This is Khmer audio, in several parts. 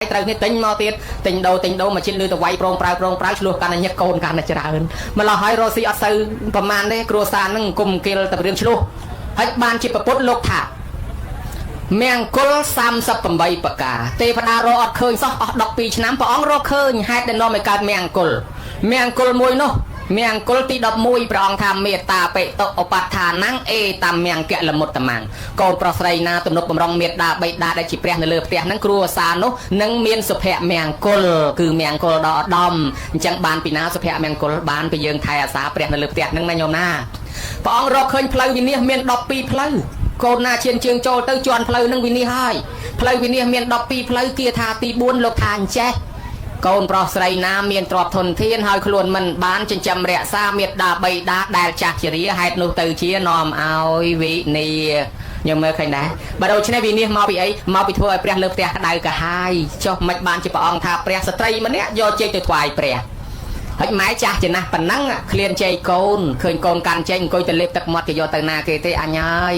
ត្រូវនេះទិញមកទៀតទិញដូរមកជិតលឺទៅវាយប្រងប្រើឆ្លោះកាន់តែញឹកកូនកាន់តែច្រើនម្ល៉េះហើយរស់ស៊ីអត់សូវប្រមាណទេគ្រួសារហ្នឹងគុំគិលតែរឿងឆ្លោះហើយបានជាប្រពុតលោកថាមង្គល38ប្រការទេវតារកអត់ឃើញសោះអស់12ឆ្នាំព្រះអង្គរកឃើញហេតុដែលនាំឲ្យកើតមង្គលមួយនោះមង្គលទី11ព្រះអង្គថាមេត្តាបេតុឧបដ្ឋានังអេតាមមង្គលមុតតមាំងកូនប្រុសស្រីណាទំនុកបំរុងមេត្តាបិតាដែលជាព្រះនៅលើផ្ទះហ្នឹងគ្រួសារនោះនឹងមានសុភមង្គលគឺមង្គលដ៏ឧត្តមអញ្ចឹងបានពីណាសុភមង្គលបានពីយើងថែអាសាព្រះនៅលើផ្ទះហ្នឹងណាញោមណាព្រះអង្គរកឃើញផ្លូវវិនិច្ឆ័យមាន12ផ្លូវកូនណាឈានជើងចូលទៅជន់ផ្លូវហ្នឹងវិនិច្ឆ័យហើយផ្លូវវិនិច្ឆ័យមាន12ផ្លូវគាថាទី4លោកថាអញ្ចេះកូនប្រុសស្រីណាមានទ្រព្យធនធានហើយខ្លួនមិនបានចិញ្ចឹមរក្សាមេត្តាបិតាដែលចាស់ជារាហេតុនោះទៅជានាំឲ្យវិនិច្ឆ័យខ្ញុំមើលឃើញដែរបើដូច្នេះវិនិច្ឆ័យមកពីអីមកពីធ្វើឲ្យព្រះលើផ្ទះក្តៅកាហាយចុះមិនបានជាព្រះអង្គថាព្រះស្ត្រីម្នាក់យកចេកទៅថ្វាយព្រះហើយម៉ែចាស់ចំណាស់ប៉ុណ្ណឹងឃ្លានជ័យកូនឃើញកូនកាន់ចេញអង្គុយទៅលេបទឹកមាត់គេយកទៅណាគេទេអញហើយ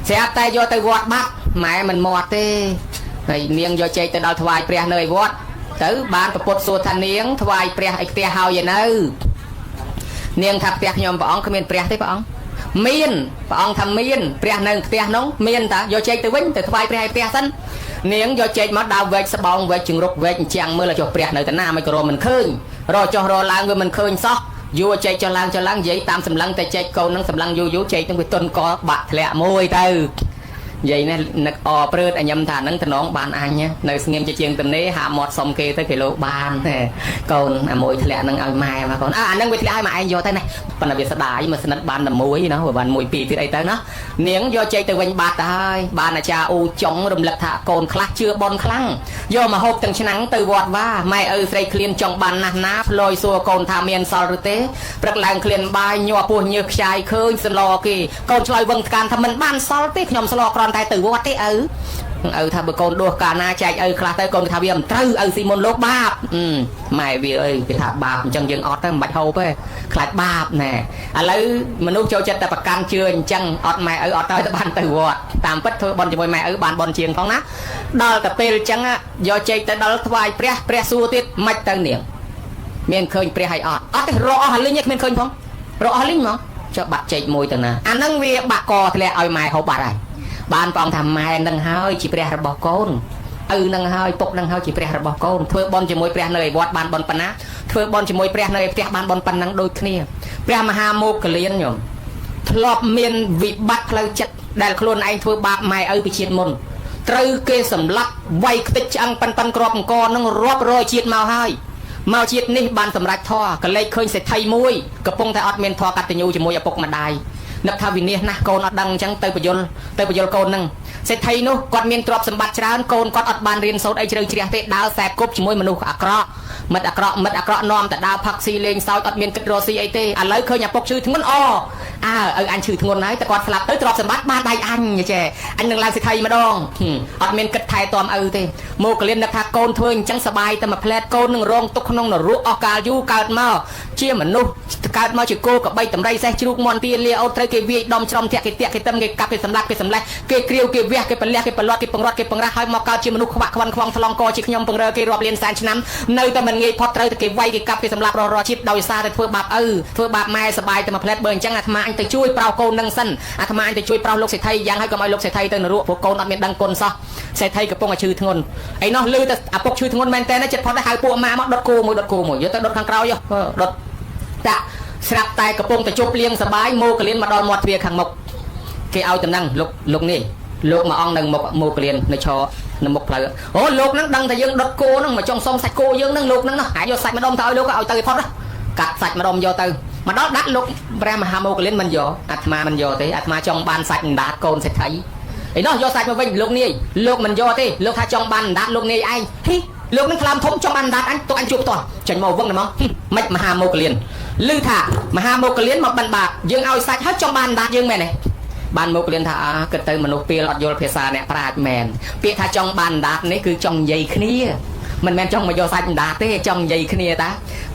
ស្រាប់តែយកទៅវត្តបាត់ម៉ែមិនមាត់ទេហើយនាងយកចេកទៅដល់ថ្វាយព្រះនៅឯវត្តទៅបានប្រពុតសួរថានាងថ្វាយព្រះឲ្យផ្ទះហើយឯនៅនាងថាផ្ទះខ្ញុំព្រះអង្គគ្មានព្រះទេព្រះអង្គមានព្រះអង្គថាមានព្រះនៅផ្ទះនោះមានតាយកចេកទៅវិញទៅថ្វាយព្រះឲ្យផ្ទះសិននាងយកចេកមកដើរវែកស្បោងវែកជង្រុកវែកអញ្ចាំងមើលឲ្យចុះព្រះនៅតាណាមិនក៏រមិនឃើញរចុះរឡើងវាមិនឃើញសោះយួរចេកចុះឡើងនិយាយតាមសម្លឹងតែចេកកូននឹងសម្លឹងយូរចេកនឹងវាទុនកបាក់ធ្លាក់មួយទៅនិយាយនេះនឹកអព្រឺតអញញឹមថានឹងតំណងបានអញនៅស្ងៀមជាងទំនេរហាមាត់សុំគេទៅគេលោកបានទេកូនអាមួយធ្លាក់នឹងឲ្យម៉ែមកកូនអានឹងវាធ្លាក់ឲ្យម៉ែឯងយកទៅណាប៉ុន្តែវាស្ដាយមកស្និតបានតែមួយណាបានមួយពីរទៀតអីទៅណានាងយកចេកទៅវិញបាត់ទៅហើយបានអាចារ្យអ៊ូចុងរំលឹកថាកូនខ្លះជឿបនខ្លាំងយកមកហូបទាំងឆ្នាំងទៅវត្តវាម៉ែឪស្រីឃ្លានចង់បានណាស់ណាផ្លយសួរកូនថាមានសល់ឬទេព្រឹកឡើងឃ្លានបាយញ័រពោះញើសខ្ចាយឃើញសឡគេកូនឆ្លើយវឹងថ្កានថាមិនបានសល់ទេខ្ញុំសឡគ្រាន់តែទៅវត្តទេឪថាបើកូនដួសកាលណាចែកឪខ្លះទៅកូនថាវាមិនត្រូវឪស៊ីមុនលោកបាបម៉ែវាអើយគេថាបាបអញ្ចឹងយើងអត់ទៅមិនបាច់ហូបទេខ្លាចបាបណែឥឡូវមនុស្សចូលចិត្តតែប្រកាន់ជឿអញ្ចឹងអត់ម៉ែឪអត់ទៅបានទៅវត្តតាមពិតធ្វើបន់ជាមួយម៉ែឪបានបន់ជាងផងណាដល់តែពេលអញ្ចឹងយកចេកទៅដល់ថ្វាយព្រះសួរទៀតមិនទៅនាងមានឃើញព្រះឲ្យអត់ទេរកអស់លីងគ្មានឃើញផងរកអស់លីងមកចុះបាត់ចេកមួយទៅណាអាហ្នឹងវាបាក់កធ្លាក់ឲ្យម៉ែហូបបាត់ហើយបានព្រះអង្គថាម៉ែនឹងហើយជាព្រះរបស់កូនឪនឹងហើយពុកនឹងហើយជាព្រះរបស់កូនធ្វើបន់ជាមួយព្រះនៅឯវត្តបានបន់ប៉ុណ្ណាធ្វើបន់ជាមួយព្រះនៅឯផ្ទះបានបន់ប៉ុណ្ណឹងដូចគ្នាព្រះមហាមោគលានញោមធ្លាប់មានវិបត្តិផ្លូវចិត្តដែលខ្លួនឯងធ្វើបាបម៉ែឪពីជាតិមុនត្រូវគេសម្លាប់វាយខ្ទេចឆ្អឹងប៉ិនក្របអង្គនឹងរាប់រយជាតិមកហើយមកជាតិនេះបានសម្រេចធរកលេចឃើញសេដ្ឋីមួយកំពុងតែអត់មានធរកតញ្ញូជាមួយឪពុកម្ដាយនឹកថាវិនិច្ឆ័យណាស់កូនអត់ដឹងអញ្ចឹងទៅបញ្យលកូននឹងសេដ្ឋីនោះគាត់មានទ្រព្យសម្បត្តិច្រើនកូនគាត់អត់បានរៀនសូត្រអីជ្រៅជ្រះទេដើរខ្សែគប់ជាមួយមនុស្សអាក្រក់មិត្តអាក្រក់នាំតែដើរផឹកស៊ីលេងសើចអត់មានគិតរកស៊ីអីទេឥឡូវឃើញឪពុកឈឺធ្ងន់ឪអញឈឺធ្ងន់ហើយតែគាត់ស្លាប់ទៅទ្រព្យសម្បត្តិបានដៃអញចេះអញនឹងឡើងសេដ្ឋីម្ដងអត់មានគិតថែទាំឪទេមកកលៀននឹកថាកូនធ្វើអញ្ចឹងសបាយតែមួយផ្លែតកូននឹងរងទុកក្នុងនរកអស់កាលយូរកើតមកជាមនុស្សកើតមកជាគោកបីតម្រៃសេះជ្រូកមន់ទាលាអូនត្រូវគេវាយដំច្រំធាក់គេតាក់គេតឹមគេកាប់គេសម្លាប់គេសម្លេះគេគ្រាវគេវះគេប្រលះគេប្រឡាត់គេបង្រត់គេបង្រាស់ហើយមកកើតជាមនុស្សខ្វាក់ខ្វាន់ខ្វងថ្លង់កជាខ្ញុំបង្រើគេរាប់លានសែនឆ្នាំនៅតែមិនងាយផុតត្រូវតែគេវាយគេកាប់គេសម្លាប់រជាតិដោយសារតែធ្វើបាបឪធ្វើបាបម៉ែសបាយតែមួយផ្លែតបើអញ្ចឹងអាត្មាអញទៅជួយប្រោសកូននឹងសិនអាត្មាអញទៅជួយប្រោសលោកសេដ្ឋីយ៉ាងហើយកុំឲ្យលោកសេដ្ឋីទៅនរកព្រោះកូនអត់មានដឹងគុណសោះសេដ្ឋីកំពុងតែឈឺធ្ងន់ឯនោះលឺតែឪពុកឈឺធ្ងន់មែនតើចិត្តផុតទៅហៅពួកម៉ាមកដុតគោមួយយកទៅដុតខាងក្រោយដុតតាស្រាប់តែកំពុងតែជប់លៀងសបាយមកកលៀនមកដល់មាត់ទ្វារខាងមុខគេឲ្យតំណែងលោកនេះលោកមួយអង្គនៅមុខមកកលៀននៅឈរនៅមុខផ្លូវអូលោកហ្នឹងដឹងតែយើងដុតគោហ្នឹងមកចង់សុំសាច់គោយើងហ្នឹងលោកហ្នឹងហើយយកសាច់ម្ដុំទៅឲ្យលោកឲ្យទៅផុតកាត់សាច់ម្ដុំយកទៅមកដល់ដាក់លោកព្រះមហាមោគលានមិនយកអាត្មាមិនយកទេអាត្មាចង់បានសាច់អណ្ដាតកូនសេដ្ឋីឯនោះយកសាច់មកវិញលោកនាយលោកមិនយកទេលោកថាចង់បានអណ្ដាតលោកនាយឯងលោកនឹងខ្លាំធំចង់បានអណ្ដាតអញទុកអញជួបផ្ទាល់ចាញ់មកវឹងហ្មងមិនមហាមោគលានឮថាមហាមោគលានមកបិណ្ឌបាតយើងឲ្យសាច់ហើយចង់បានអណ្ដាតយើងមែនទេបានមោគលានថាគិតទៅមនុស្សពេលអត់យល់ភាសាអ្នកប្រាជ្ញមែនពាក្យថាចង់បានអណ្ដាតនេះគឺចង់និយាយគ្នា មិនមែនចង់មកយកសាច់ដាទេចង់និយាយគ្នាត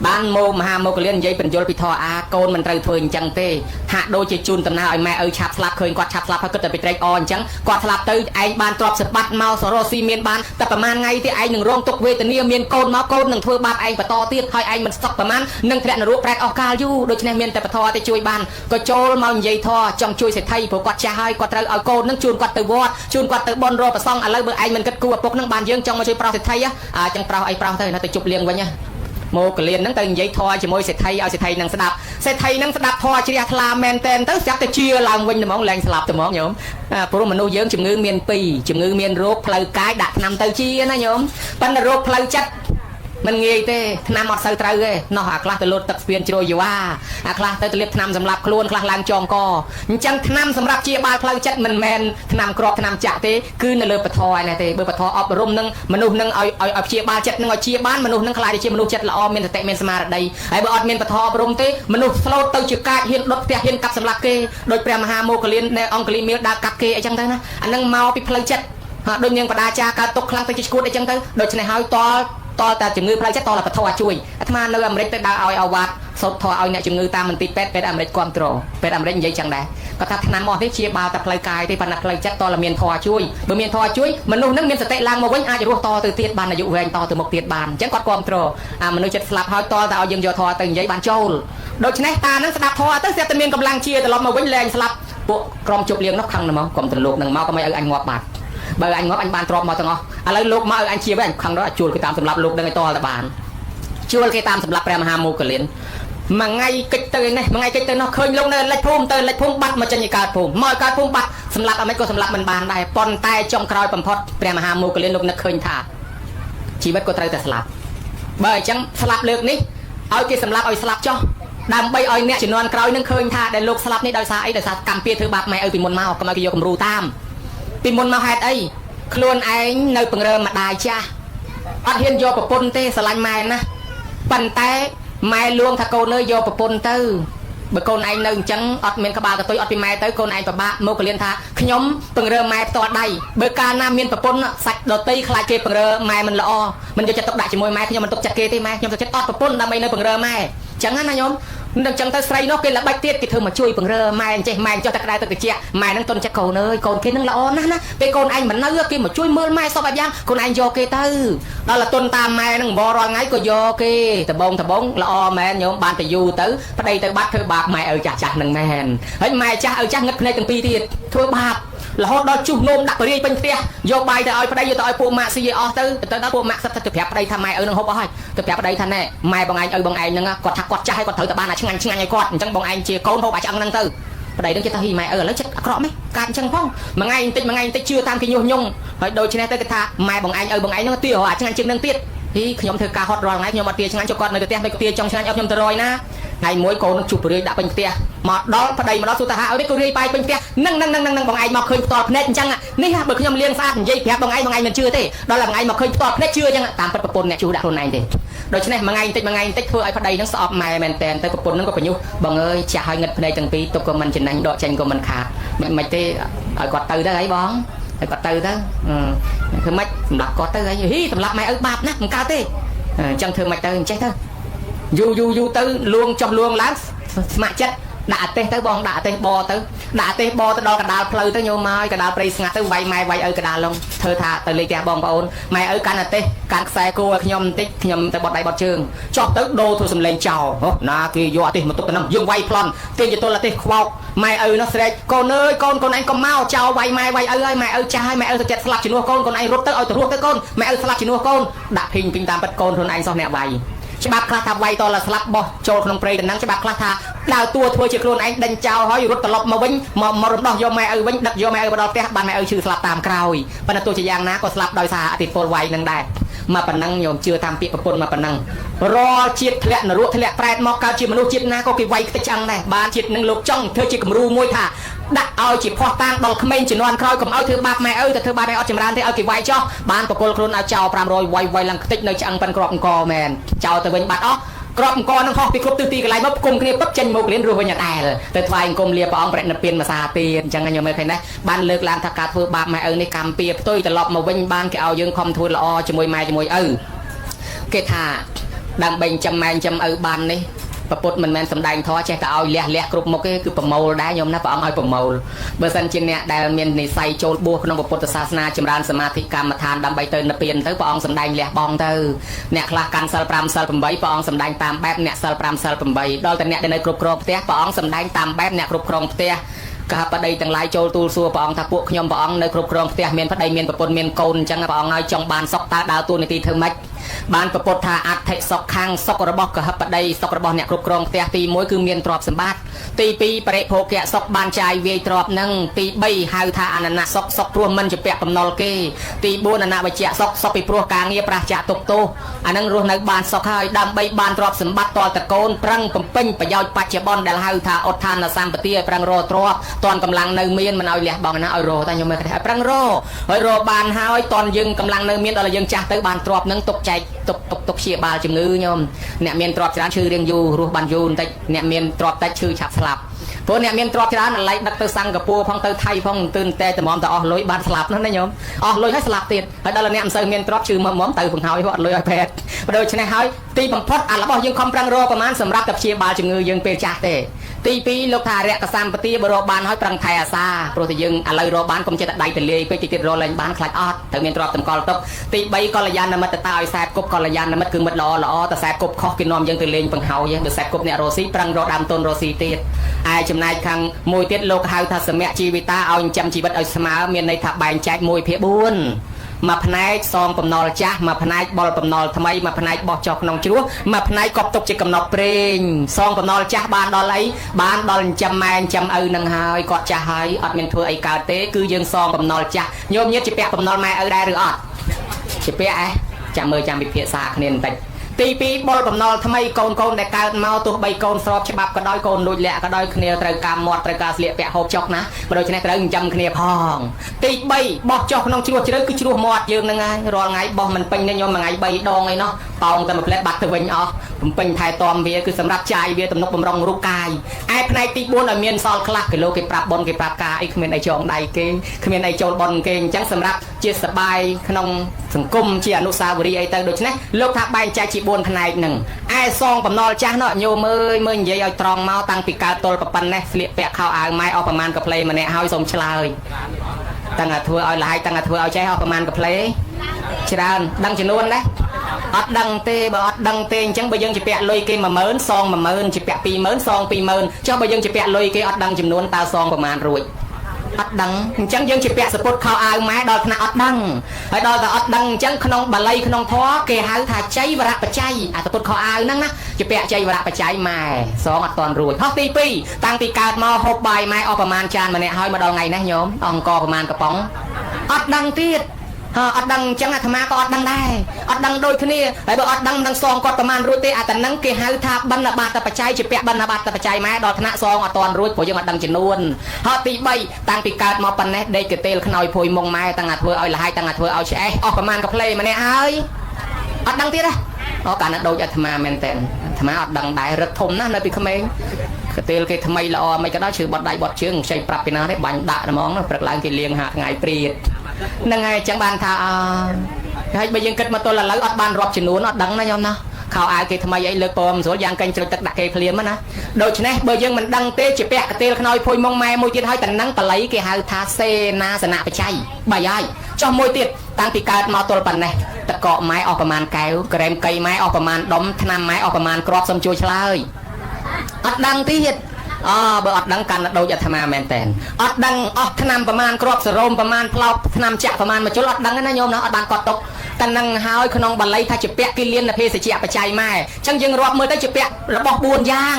ាបានមកមហាមកលៀននិយាយបញ្យលពីធរអាកូនមិនត្រូវធ្វើអញ្ចឹងទេហាក់ដូចជាជូនដំណើរឲ្យម៉ែឪឆាប់ស្លាប់ឃើញគាត់ឆាប់ស្លាប់ហើយគិតតែពីត្រេកអរអញ្ចឹងគាត់ស្លាប់ទៅឯងបានទ្រព្យសម្បត្តិមកសរោស៊ីមានបានតែប្រហែលថ្ងៃទៀតឯងនឹងរងទុក្ខវេទនាមានកូនមកកូននឹងធ្វើបាបឯងបន្តទៀតហើយឯងមិនស្តុកប្រហែលនឹងធ្លាក់នរកប្រែតអស់កាលយូរដូច្នេះមានតែពធទេជួយបានក៏ចូលមកនិយាយធរចង់ជួយសេដ្ឋីព្រោះគាត់ចាស់ហើយគាត់ត្រូវឲ្យកូននឹងជូនគាត់ទៅវត្តជូនគាត់ទៅបន់រកប្រសងឥឡូវបើឯងមិនគិតគូឪពុកនឹងបានយើងចង់មកជួយប្រោសសេដ្ឋីចឹងប្រោសអីប្រោសទៅនៅទៅជប់លៀងវិញមកកលៀនហ្នឹងទៅនិយាយធរជាមួយសេដ្ឋីឲ្យសេដ្ឋីនឹងស្ដាប់សេដ្ឋីនឹងស្ដាប់ធរជ្រះថ្លាមែនតែនទៅស្រាប់តែជាឡើងវិញហ្មងលែងស្លាប់ទៅហ្មងញោមព្រោះមនុស្សយើងជំងឺមាន2ជំងឺមានរោគផ្លូវកាយដាក់ថ្នាំទៅជាណាញោមប៉ុន្តែរោគផ្លូវចិត្តមិនងាយទេថ្នាំអត់សូវត្រូវទេនោះអាខ្លះទៅលូតទឹកស្ពានជ្រោយយវ៉ាអាខ្លះទៅលាបថ្នាំសម្រាប់ខ្លួនខ្លះឡើងចងកអញ្ចឹងថ្នាំសម្រាប់ជាបាលផ្លូវចិត្តមិនមែនថ្នាំក្របថ្នាំចាក់ទេគឺនៅលើពធឯណាទេបើពធអប់រំនឹងមនុស្សនឹងឲ្យព្យាបាលចិត្តនឹងឲ្យជាបានមនុស្សនឹងខ្លាចជាមនុស្សចិត្តល្អមានសតិមានស្មារតីហើយបើអត់មានពធអប់រំទេមនុស្សស្លូតទៅជាកាចហ៊ានដុតផ្ទះហ៊ានកាប់សម្លាប់គេដោយព្រះមហាមោគលាននៃអង្គលីមៀលដើរកាប់គេអីចឹងទៅណាអានឹងមកពីផ្លូវចិត្តដូចនាងបដាចាកើតទុកខ្លាំងទៅជាឈួតអីចឹងទៅដូច្នេះហើយតតែជំងឺផ្លូវចិត្តតតែពធជួយអាត្មានៅអាមេរិកទៅដើរឲ្យអាវ៉ាត់សូត្រធរឲ្យអ្នកជំងឺតាមមន្ទីរពេទ្យអាមេរិកគ្រប់គ្រងពេទ្យអាមេរិកនិយាយចឹងដែរគាត់ថាថ្នាំអស់នេះជាបាល់តែផ្លូវកាយទេប៉ុន្តែផ្លូវចិត្តតតែមានធរជួយបើមានធរជួយមនុស្សនឹងមានសតិឡើងមកវិញអាចរស់តទៅទៀតបានអាយុវែងតទៅមុខទៀតបានអញ្ចឹងគាត់គ្រប់គ្រងមនុស្សចិត្តស្លាប់ហើយតតែឲ្យយើងយកធរទៅនិយាយបានចូលដូច្នេះតានឹងស្ដាប់ធរទៅស្រាប់តែមានកម្លាំងជាត្រឡប់មកវិញលែងស្លាប់ពួកក្រុមជប់លៀងនោះខឹងណាស់មកក្រុមទន្លោកនឹងមកក៏មិនឲ្យអញងាប់បាត់បើអញងាប់អញបានទ្របមកទាំងអស់ឥឡូវលោកមកឲ្យអញជាវិញខឹងដល់ជួលគេតាមសម្រាប់លោកនឹងឲ្យតតែបានជួលគេតាមសម្រាប់ព្រះមហាមោគលានមួយថ្ងៃកិច្ចទៅនេះមួយថ្ងៃកិច្ចទៅនោះឃើញលោកនៅលិចភូមិទៅលិចភូមិបាត់មកចេញឲ្យកើតភូមិមកឲ្យកើតភូមិបាត់សម្រាប់អមេរិកក៏សម្រាប់មិនបានដែរប៉ុន្តែចុងក្រោយបំផុតព្រះមហាមោគលានលោកនឹកឃើញថាជីវិតក៏ត្រូវតែស្លាប់បើអញ្ចឹងស្លាប់លើកនេះឲ្យគេសម្លាប់ឲ្យស្លាប់ចុះដើម្បីឲ្យអ្នកជំនាន់ក្រោយនឹងឃើញថាដែលលោកស្លាប់នេះដោយសារអីដោយសារកម្មពៀធ្វើបាបម៉ែឪពីមុនមកកុំឲ្យគេយកគំរូតាមពីមុនមកហេតុអីខ្លួនឯងនៅពង្រើម្ដាយចាស់អត់ហ៊ានយកប្រពន្ធទេស្រឡាញ់ម៉ែណាប៉ុន្តែម៉ែលួងថាកូនអើយយកប្រពន្ធទៅបើកូនឯងនៅអញ្ចឹងអត់មានក្បាលកតុយអត់ពីម៉ែទៅកូនឯងពិបាកមកកលៀនថាខ្ញុំពង្រើម៉ែផ្ទាល់ដៃបើកាលណាមានប្រពន្ធសាច់ដតីខ្លាចគេពង្រើម៉ែមិនល្អមិនយកចិត្តទុកដាក់ជាមួយម៉ែខ្ញុំមិនទុកចិត្តគេទេម៉ែខ្ញុំទុកចិត្តអត់ប្រពន្ធដើម្បីនៅពង្រើម៉ែអញ្ចឹងណាញោមនឹងចឹងទៅស្រីនោះគេល្បិចទៀតគេធ្វើមកជួយពង្រើម៉ែចេះម៉ែចុះតែក្តៅទឹកត្រជាក់ម៉ែនឹងទុនចិត្តកូនអើយកូនគេនឹងល្អណាស់ណាពេលកូនឯងមិននៅគេមកជួយមើលម៉ែសពបែបយ៉ាងកូនឯងយកគេទៅដល់ទុនតាមម៉ែនឹងបរាល់ថ្ងៃក៏យកគេដបងល្អមែនញោមបានទៅយូរទៅប្តីទៅបាត់ធ្វើបាបម៉ែឪចាស់នឹងមែនហើយម៉ែចាស់ឪចាស់ងឹតភ្នែកទាំងពីរទៀតធ្វើបាបរហូតដល់ជុះនោមដាក់បរិយាពេញផ្ទះយកបាយទៅឲ្យប្តីយកទៅឲ្យពួកម៉ាក់ស៊ីឲ្យអស់ទៅដល់ពួកម៉ាក់សិតទៅប្រាប់ប្តីថាម៉ែឪនឹងហូបអស់ហើយទៅប្រាប់ប្តីថាណែម៉ែបងឯងឪបងឯងហ្នឹងគាត់ថាគាត់ចាស់ហើយគាត់ត្រូវតែបានឆ្ងាញ់ឲ្យគាត់អញ្ចឹងបងឯងជាកូនហូបអាឆ្អឹងហ្នឹងទៅប្តីនឹងចិត្តថាហ៊ីម៉ែឪឥឡូវចិត្តអាក្រក់ម៉េចកាត់អញ្ចឹងផងមួយថ្ងៃបន្តិចជឿតាមគេញុះញង់ហើយដូច្នេះទៅគេថាម៉ែបងឯងឪបងឯងហ្នឹងទាអាឆ្ងាញ់ជាងនឹងទៀតខ្ញុំធ្វើការហត់រាល់ថ្ងៃខ្ញុំអត់ទាឆ្ងាញ់ចុះគាត់នៅផ្ទះមិនទាចង់ឆ្ងាញ់អត់ខ្ញុំទៅរយណាថ្ងៃមួយកូននឹងជប់ព្រាយដាក់ពេញផ្ទះមកដល់ប្តីមកដល់សួរថាអើនេះក៏រាយបាយពេញផ្ទះនឹងបងឯងមកឃើញផ្ទាល់ភ្នែកអញ្ចឹងនេះបើខ្ញុំលាងស្អាតនិយាយប្រាប់បងឯងមិនជឿទេដល់បងឯងមកឃើញផ្ទាល់ភ្នែកជឿអញ្ចឹងតាមពិតប្រពន្ធអ្នកជួដាក់ខ្លួនឯងទេដូច្នេះមួយថ្ងៃបន្តិចធ្វើឲ្យប្តីនឹងស្អប់ម៉ែមែនតែនទៅប្រពន្ធនឹងក៏បញ្ញុះបងអើយចាស់ឲ្យងឹតភ្នែកទាំងពីរទុកក៏មិនចំណេញដកចេញក៏មិនខាតមិនទេឲ្យគាត់ទៅទៅអីបងឲ្យគាត់ទៅទៅធ្វើម៉េចសម្រាប់គាត់ទៅអីហ៊ីសម្រាប់ម៉ែឪបាបណាស់មិនកើតទេអញ្ចឹងធ្វើម៉េចទៅអញ្ចេះទៅយូរទៅលួងចុះលួងឡើងស្ម័គ្រចិត្តដាក់អាទេសទៅបងដាក់អាទេសបទៅដាក់អាទេសបទៅដល់កណ្ដាលផ្លូវទៅញោមមកកណ្ដាលព្រៃស្ងាត់ទៅវាយម៉ែវាយឪកណ្ដាលឡុងធ្វើថាទៅលេខផ្ទះបងប្អូនម៉ែឪកាន់អាទេសកាន់ខ្សែគោឲ្យខ្ញុំបន្តិចខ្ញុំទៅបត់ដៃបត់ជើងចុះទៅដូរធ្វើសំឡេងចោលណាគេយកអាទេសមកទុកទៅនឹងយើងវាយប្លន់គេទៅទល់អាទេសខ្វោកម៉ែឪនោះស្រែកកូនអើយកូនឯងកុំមកចោលវាយម៉ែវាយឪហើយម៉ែឪចាស់ហើយម៉ែឪទៅចិត្តស្លាប់ជំនួសកូនឯងរត់ទៅឲ្យទៅរស់ទៅកូនម៉ែឪស្លាប់ជំនួសកូនដាក់ភីងតាមពិតកូនខ្លួនឯងសោះអ្នកវាយច្បាប់ខ្លះថាវាយតស្លាប់បោះចូលក្នុងព្រៃតំណឹងច្បាប់ខ្លះថាដើរតួធ្វើជាខ្លួនឯងដេញចោលហើយរត់ត្រឡប់មកវិញមករំដោះយកម៉ែឪវិញដឹកយកម៉ែឪមកដល់ផ្ទះបានម៉ែឪឈឺស្លាប់តាមក្រោយប៉ុន្តែទោះជាយ៉ាងណាក៏ស្លាប់ដោយសារអតិពលវាយនឹងដែរមកប៉ុណ្ណឹងញោមជឿតាមពាក្យប្រពន្ធមកប៉ុណ្ណឹងរាល់ជាតិធ្លាក់នរកធ្លាក់ប្រែតមកកើតជាមនុស្សជាតិណាក៏គេវាយខ្ទេចឆ្អឹងដែរបានជាតិនឹងលោកចង់ធ្វើជាគំរូមួយថាដាក់ឲ្យជាផោះតាំងដល់ក្មេងជំនាន់ក្រោយកុំឲ្យធ្វើបាបម៉ែឪតែធ្វើបាបម៉ែអត់ចម្រើនទេឲ្យគេវាយចោះបានបកលខ្លួនឲ្យចោល500វាយឡើងខ្ទេចនៅឆ្អឹងប៉ិនក្របអង្គមែនចោលទៅវិញបាត់អស់ក្របអង្គនឹងហោះពីគ្រប់ទិសទីកន្លែងមកគុំគ្នាពឹកចេញមករៀនរស់វិញអតែលទៅថ្វាយអង្គមលាព្រះអង្គប្រណិពានភាសាទៀតអញ្ចឹងខ្ញុំមើលឃើញណាបានលើកឡើងថាការធ្វើបាបម៉ែឪនេះកម្មពៀផ្ទុយត្រឡប់មកវិញបានគេឲ្យយើងខំធ្វើល្អជាមួយម៉ែជាមួយឪ គេថាដើម្បីចាំម៉ែចាំឪបាននេះប្រពុតមិនមែនសំដែងធម៌ចេះតែឲ្យលះគ្រប់មុខទេគឺប្រមូលដែរញោមណាព្រះអង្គឲ្យប្រមូលបើសិនជាអ្នកដែលមាននិស្ស័យចូលបួសក្នុងពុទ្ធសាសនាចម្រើនសមាធិកម្មដ្ឋានដើម្បីទៅនិព្វានទៅព្រះអង្គសំដែងលះបងទៅអ្នកខ្លះកាន់សិល5សិល8ព្រះអង្គសំដែងតាមបែបអ្នកសិល5សិល8ដល់តែអ្នកដែលនៅគ្រប់គ្រងផ្ទះព្រះអង្គសំដែងតាមបែបអ្នកគ្រប់គ្រងផ្ទះកាប្តីទាំងឡាយចូលទូលសួរព្រះអង្គថាពួកខ្ញុំព្រះអង្គនៅគ្រប់គ្រងផ្ទះមានប្តីមានប្រពន្ធមានកូនអញ្ចឹងព្រះអង្គឲ្យចង់បានសុខតើដើរតួនាទីធ្វើម៉េចបានប្រពុតថាអត្ថិសុខខាងសុខរបស់កហបតីសុខរបស់អ្នកគ្រប់គ្រងផ្ទះទី1គឺមានទ្រព្យសម្បត្តិទី2បរិភោគៈសុខបានចាយវាយទ្រព្យនឹងទី3ហៅថាអននៈសុខសុខព្រោះមិនជាពាក់បំណុលគេទី4អនវជ្ជៈសុខសុខពីព្រោះការងារប្រះចាកទុកទោសអានឹងរស់នៅបានសុខហើយដើម្បីបានទ្រព្យសម្បត្តិតលតកូនប្រឹងបំពេញប្រយោជន៍បច្ចុប្បន្នដែលហៅថាឧទ្ធានសម្បត្តិឲ្យប្រឹងរកទ្រព្យតនកម្លាំងនៅមានមិនឲ្យលះបង់ណាឲ្យរកតែខ្ញុំមើលគេឲ្យប្រឹងរកហើយរកបានហើយតនយើងកម្លាំងនៅមានដល់យើងចាស់ទៅបានទ្រព្យនឹងទុកចែកទុកព្យាបាលជំងឺញោមអ្នកមានទ្រព្យច្រើនឈឺរៀងយូររស់បានយូរបន្តិចអ្នកមានទ្រព្យតិចឈឺឆាប់ស្លាប់ព្រោះអ្នកមានទ្រព្យច្រើនឡៃដឹកទៅសិង្ហបុរីផងទៅថៃផងទឿនតែតម្រាំទៅអស់លុយបានស្លាប់ណាញោមអស់លុយហើយស្លាប់ទៀតហើយដល់អ្នកមិនសូវមានទ្រព្យឈឺមុំទៅបង្ហើយគាត់អត់លុយឲ្យពេទ្យដូច្នេះហើយទីបំផុតអារបស់យើងខំប្រឹងរកប្រមាណសម្រាប់តែព្យាបាលជំងឺយើងពេលចាស់ទេទី2លោកថារកសម្បទាបរកបានហើយប្រឹងថែអាសាព្រោះតែយើងឥឡូវរកបានកុំចិត្តតែដៃទលាយពេកទៀតរកឡើងបានខ្លាចអត់ត្រូវមានទ្រព្យតម្កល់ទុកទី3កល្យាណមិត្តតើឲ្យខ្សែគប់កល្យាណមិត្តគឺមិត្តល្អតែខ្សែគប់ខុសគេនាំយើងទៅលេងបង្ហើយបើខ្សែគប់អ្នករស់ស៊ីប្រឹងរកដើមទុនរស់ស៊ីទៀតឯចំណែកខាងមួយទៀតលោកហៅថាសមៈជីវិតាឲ្យចិញ្ចឹមជីវិតឲ្យស្មើមានន័យថាបែងចែក1/4មួយផ្នែកសងបំណុលចាស់មួយផ្នែកបលបំណុលថ្មីមួយផ្នែកបោះចុះក្នុងជ្រោះមួយផ្នែកកប់ទុកជាកំណត់ព្រេងសងបំណុលចាស់បានដល់អីបានដល់ចិញ្ចឹមម៉ែចិញ្ចឹមឪនឹងហើយគាត់ចាស់ហើយអត់មានធ្វើអីកើតទេគឺយើងសងបំណុលចាស់ញោមញាតិជាពាក់បំណុលម៉ែឪដែរឬអត់ជាពាក់ចាំមើលចាំវិភាសាគ្នាបន្តិចទី2បុលបំណុលថ្មីកូនដែលកើតមកទោះបីកូនស្របច្បាប់ក៏ដោយកូនលួចលាក់ក៏ដោយគ្នាត្រូវការមាត់ត្រូវការស្លៀកពាក់ហូបចុកណាបើដូច្នេះត្រូវចិញ្ចឹមគ្នាផងទី3បោះចុះក្នុងជ្រោះជ្រៅគឺជ្រោះមាត់យើងហ្នឹងហើយរាល់ថ្ងៃបោះមិនពេញទេខ្ញុំមួយថ្ងៃ3ដងអីនោះតោងតែមួយផ្លែបាត់ទៅវិញអស់បំពេញថែទាំវាគឺសម្រាប់ចាយវាទំនុកបំរុងរូបកាយឯផ្នែកទី4ឲ្យមានសល់ខ្លះគីឡូគេប្រាប់ប៉ុនគេប្រាប់ការអីគ្មានអីចងដៃគេគ្មានអីចូលប៉ុនគេអញ្ចឹងសម្រាប់ជាសបាយក្នុងសង្គមជាអនុស្សាវរីយ៍អីទៅដូច្នេះលោកថាបែងចែកជា4ផ្នែកហ្នឹងឯសងបំណុលចាស់នោះញោមមើលនិយាយឲ្យត្រង់មកតាំងពីកើតទល់ប៉ុណ្ណេះស្លៀកពាក់ខោអាវម៉ែអស់ប្រមាណកាផ្លេម្នាក់ហើយសូមឆ្លើយតាំងតែធ្វើឲ្យលហាយតាំងតែធ្វើឲ្យចេះអស់ប្រមាណកាផ្លេច្រើនដឹងចំនួនដែរអត់ដឹងទេបើអត់ដឹងទេអញ្ចឹងបើយើងជាពាក់លុយគេ10000សង10000ជាពាក់20000សង20000ចុះបើយើងជាពាក់លុយគេអត់ដឹងចំនួនតើសងប្រមាណរួចអត់ដឹងអញ្ចឹងយើងជាពាក់សពុតខោអាវម៉ែដល់ថ្នាក់អត់ដឹងហើយដល់តែអត់ដឹងអញ្ចឹងក្នុងបាលីក្នុងធម៌គេហៅថាចៃវរៈបច្ច័យអាសពុតខោអាវហ្នឹងណាជាពាក់ចៃវរៈបច្ច័យម៉ែសងអត់តាន់រួចហោះទី2តាំងពីកើតមកហូបបាយម៉ែអស់ប្រមាណចានម្នាក់ហើយមកដល់ថ្ងៃនេះញោមអង្គប្រមាណកំប៉ុងអត់ដឹងទៀតអត់ដឹងអញ្ចឹងអាត្មាក៏អត់ដឹងដែរអត់ដឹងដូចគ្នាហើយបើអត់ដឹងមិនដឹងសងគាត់ប្រមាណរួចទេអាតែនឹងគេហៅថាបណ្ឌបាតបច្ច័យជាពាក់បណ្ឌបាតបច្ច័យម៉ែដល់ថ្នាក់សងអត់តាន់រួចព្រោះយើងអត់ដឹងចំនួនហើយទី3តាំងពីកើតមកប៉ុណ្ណេះដេកកទេលខ្នើយភួយមុងម៉ែតាំងតែធ្វើឲ្យលហាយតាំងតែធ្វើឲ្យឆ្អេះអស់ប្រមាណកាផ្លេម្នាក់ហើយអត់ដឹងទៀតអូកាលណាដូចអាត្មាមែនតើអាត្មាអត់ដឹងដែររឹកធំណាស់នៅពីក្មេងកទេលគេថ្មីល្អមិនក៏ដោយឈឺបត់ដៃបត់ជើងខ្ចីប្រាប់ពីណាទេបាញ់ដាក់ហ្មងព្រឹកឡើងគេលៀងហាថ្ងៃព្រាតហ្នឹងហើយអញ្ចឹងបានថាហើយបើយើងគិតមកទល់ឥឡូវអត់បានរាប់ចំនួនអត់ដឹងណាញោមណាខោអាវគេថ្មីអីលើកពណ៌មិនស្រួលយ៉ាងកេញជ្រុចទឹកដាក់គេភ្លាមណាដូច្នេះបើយើងមិនដឹងទេជាពាក់កទេលខ្នើយភួយមុងម៉ែមួយទៀតហើយតែនឹងបល័យគេហៅថាសេនាសនៈបច្ច័យបាយហើយចុះមួយទៀតតាំងពីកើតមកទល់ប៉ុណ្ណេះតកកម៉ែអស់ប្រមាណកែវក្រែមកៃម៉ែអស់ប្រមាណដុំថ្នាំម៉ែអស់ប្រមាណគ្រាប់សុំជួយឆ្លើយអត់ដឹងទៀតបើអត់ដឹងកាន់ដូចអាត្មាមែនតើអត់ដឹងអស់ថ្នាំប្រមាណគ្រាប់សរោមប្រមាណផ្លោកថ្នាំចាក់ប្រមាណមួយជុលអត់ដឹងណាញោមណាអត់បានកត់ទុកតែនឹងហើយក្នុងបាលីថាជាពាក់គិលានភេសជ្ជៈបច្ច័យម៉ែអញ្ចឹងយើងរាប់មើលទៅជាពាក់របស់4យ៉ាង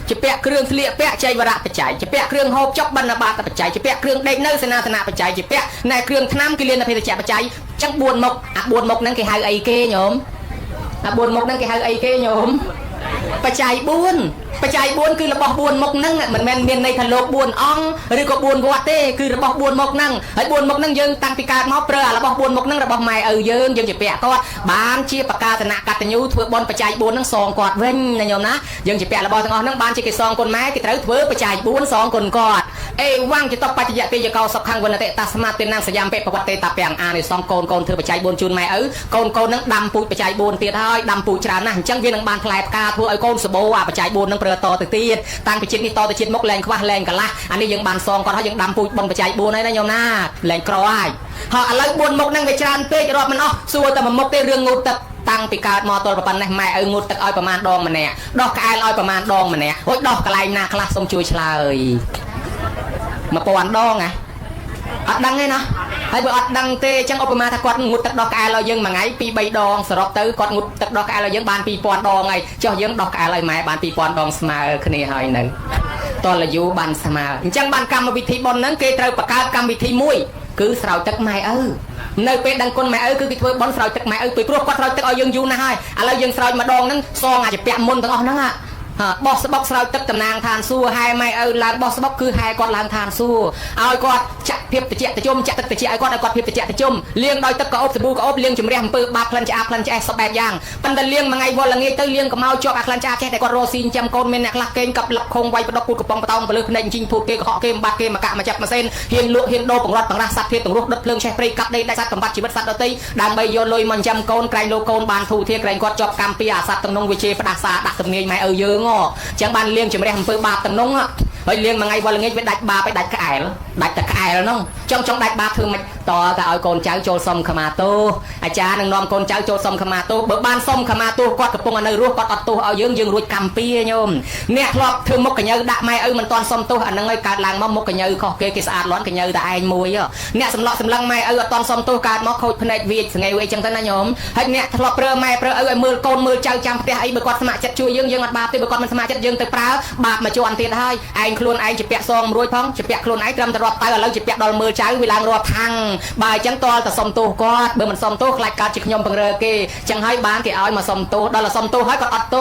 ជាពាក់គ្រឿងស្លៀកពាក់ចៃវរៈបច្ច័យជាពាក់គ្រឿងហូបចុកបណ្ឌបាតបច្ច័យជាពាក់គ្រឿងដេកនៅសេនាសនៈបច្ច័យជាពាក់ណែគ្រឿងថ្នាំគិលានភេសជ្ជៈបច្ច័យអញ្ចឹង4មុខអា4មុខហ្នឹងគេហៅអីគេញោមអា4មុខហ្នឹងគេហៅអីគេញោមបច្ច័យ4បច្ច័យ4គឺរបស់4មុខហ្នឹងមិនមែនមានន័យថាលោក4អង្គឬក៏4វត្តទេគឺរបស់4មុខហ្នឹងហើយ4មុខហ្នឹងយើងតាំងពីកើតមកប្រើអារបស់4មុខហ្នឹងរបស់ម៉ែឪយើងជាពាក់គាត់បានជាបកាសនៈកតញ្ញូធ្វើបុណ្យបច្ច័យ4ហ្នឹងសងគាត់វិញណាញោមណាយើងជាពាក់របស់ទាំងអស់ហ្នឹងបានជាគេសងគុណម៉ែគេត្រូវធ្វើបច្ច័យ4សងគុណគាត់ เอว่างจะต้องปัจจัยตีจะเกาสักครั้งวันนี้ตาสมาตินางสยามเป็ดประวัติตาเปียงในสองโกนเธอปัจจัยบนจูนแม่โกนนั่งดำปุยปัจจัยบนเตี้ยท้อยดำปุยจรานะจังเวียนบานแผลกาทัวไอ้โกนสโบว่าปัจจัยบนนั่งเปลือต่อตีตังไปจิตนี่ต่อจิตมกแรงคว้าแรงกันละอันนี้ยังบานซองก่อนเขายังดำปุยบนปัจจัยบนให้นายโยมนาแรงกรอยหาอะไรบนมกนั่งไปจานเป๊ะรอบมันอ๋อสัวแต่มันมกได้เรื่องงูตัดตั้งปีกาดมอตัวประปันแม่งูตัดอ้อยประมาณดองมันเนี่ยดอกกายอ้อยประมาณดองมันเนี่ยโอ้ยดอกกระไรนาคลาสมช่วยชลาเลยมาปวนดองไงอัดดังไงนะให้บอกอัดดังเตจังออกมาถ้ากอดงูตัดดอกกายเรายังมาไงปีใบดองสรบตื้อกอดงูตัดดอกกายเรายังบานปีปวนดองไงเจ้ายังดอกกายอะไรแม่บานปีปวนดองสมาคือนี่หอยหนึ่งตอนเราอยู่บานสมาจังบานกรรมวิธีบนนั้นเกยเตยประกาศกรรมวิธีมุ้ยคือสาวจักไม้ในเป็นดังคนไม้คือกิจวัตรบอลสาวจักไม้ไปพวกก็สาวจักเอายังอยู่นะให้อะไรยังสาวมาดองนั้นซองอาจจะเปียกมนตั้งเอานั่งอ่ะบอสบ็อกสาวจักตำนางทานสู้ให้ไม้ลานบอสบ็อกคือให้กอดลานทานสู้เอากอดจะเพียบตะเจียตะจมจะตะเจียกอดเพียบตะเจียตะจมเลี้ยงโดยตะกอบสบู่กอบเลี้ยงจุ่มเรียมปืบบาพลันจะอาพลันจะสบายย่างปันตะเลี้ยงมาไงวอลเงี้ยตะเลี้ยงกับเมาจอกอาพลันจะแค่แต่กอดโรซินจำโกนเมนนักลักเกณฑ์กับหลักคงไว้ประดกูกระปองประตองไปเลยในจริงพูดเกย์เหาะเกมบาเกมมากะมาจับมาเส้นเฮียนลุเฮียนโดปงรถปงรักสัตว์เพียรปงรุดดับเพลิงใช้ปรีกับได้สัตว์กำบัดชีวิตสัตว์ดตีดังใบโยลอยมันจำโกนไกลโลโกนบานทูเทียไกลกอดจอบกำปีอาสัตว์ตั้งนงวิเชปดักษาดักตำเนียไม้เยอะงอจังบานเลี้ยงจุ่มเรียมปืบบาตั้งนงอ่ะเฮ้ยเลี้ยงมาไงวันละเงี้ยไปดัดบาไปดัดกระไอแล้วดัดกระไอแล้วน้องจ้องดัดบาคือมันต่อกับเอาโกนเจ้าโจซอมขมาโตอาจารย์นึงนอมโกนเจ้าโจซอมขมาโตเบิกบานซอมขมาโตกอดกระปงอันในรั้วกอดอัดโตเอายืงรุดกำปีโยมเนี่ยครอบถือมกกระเยอะด่าไม่มันตอนซอมโตอันนั้นเลยการล้างมกกระเยอะขอเกสะอาดร้อนกระเยอะแต่ไอ้มวยอ่ะเนี่ยสำลักสำลังไม่ตอนซอมโตการมกโคตรพนัยวีไงเวจังท่านนายโยมให้เนี่ยครอบเปลือไม่เปลือมือโกนมือเจ้าจำเตะไอ้เบิกกอดสมาจัดช่วยยืงอัดบาปเตะเบิกกอดมันสมาจัดยืงเตะเปล่าบาปมาจวนเตะได้ไอ้คลุนไอ้จะเปียซองรวยพ้องจะเปียคลุนไอ้กำตลอดไปแล้วจะเปียดอลมือเจ้าเวลารอทังบายจังตอแต่ซอมโตกอดเบอร์มันซอมโตคลายการจิกยมปังเรเกจังให้บ้านที่เอามาซอมโตดอลซอมโตให้กอดอัดโต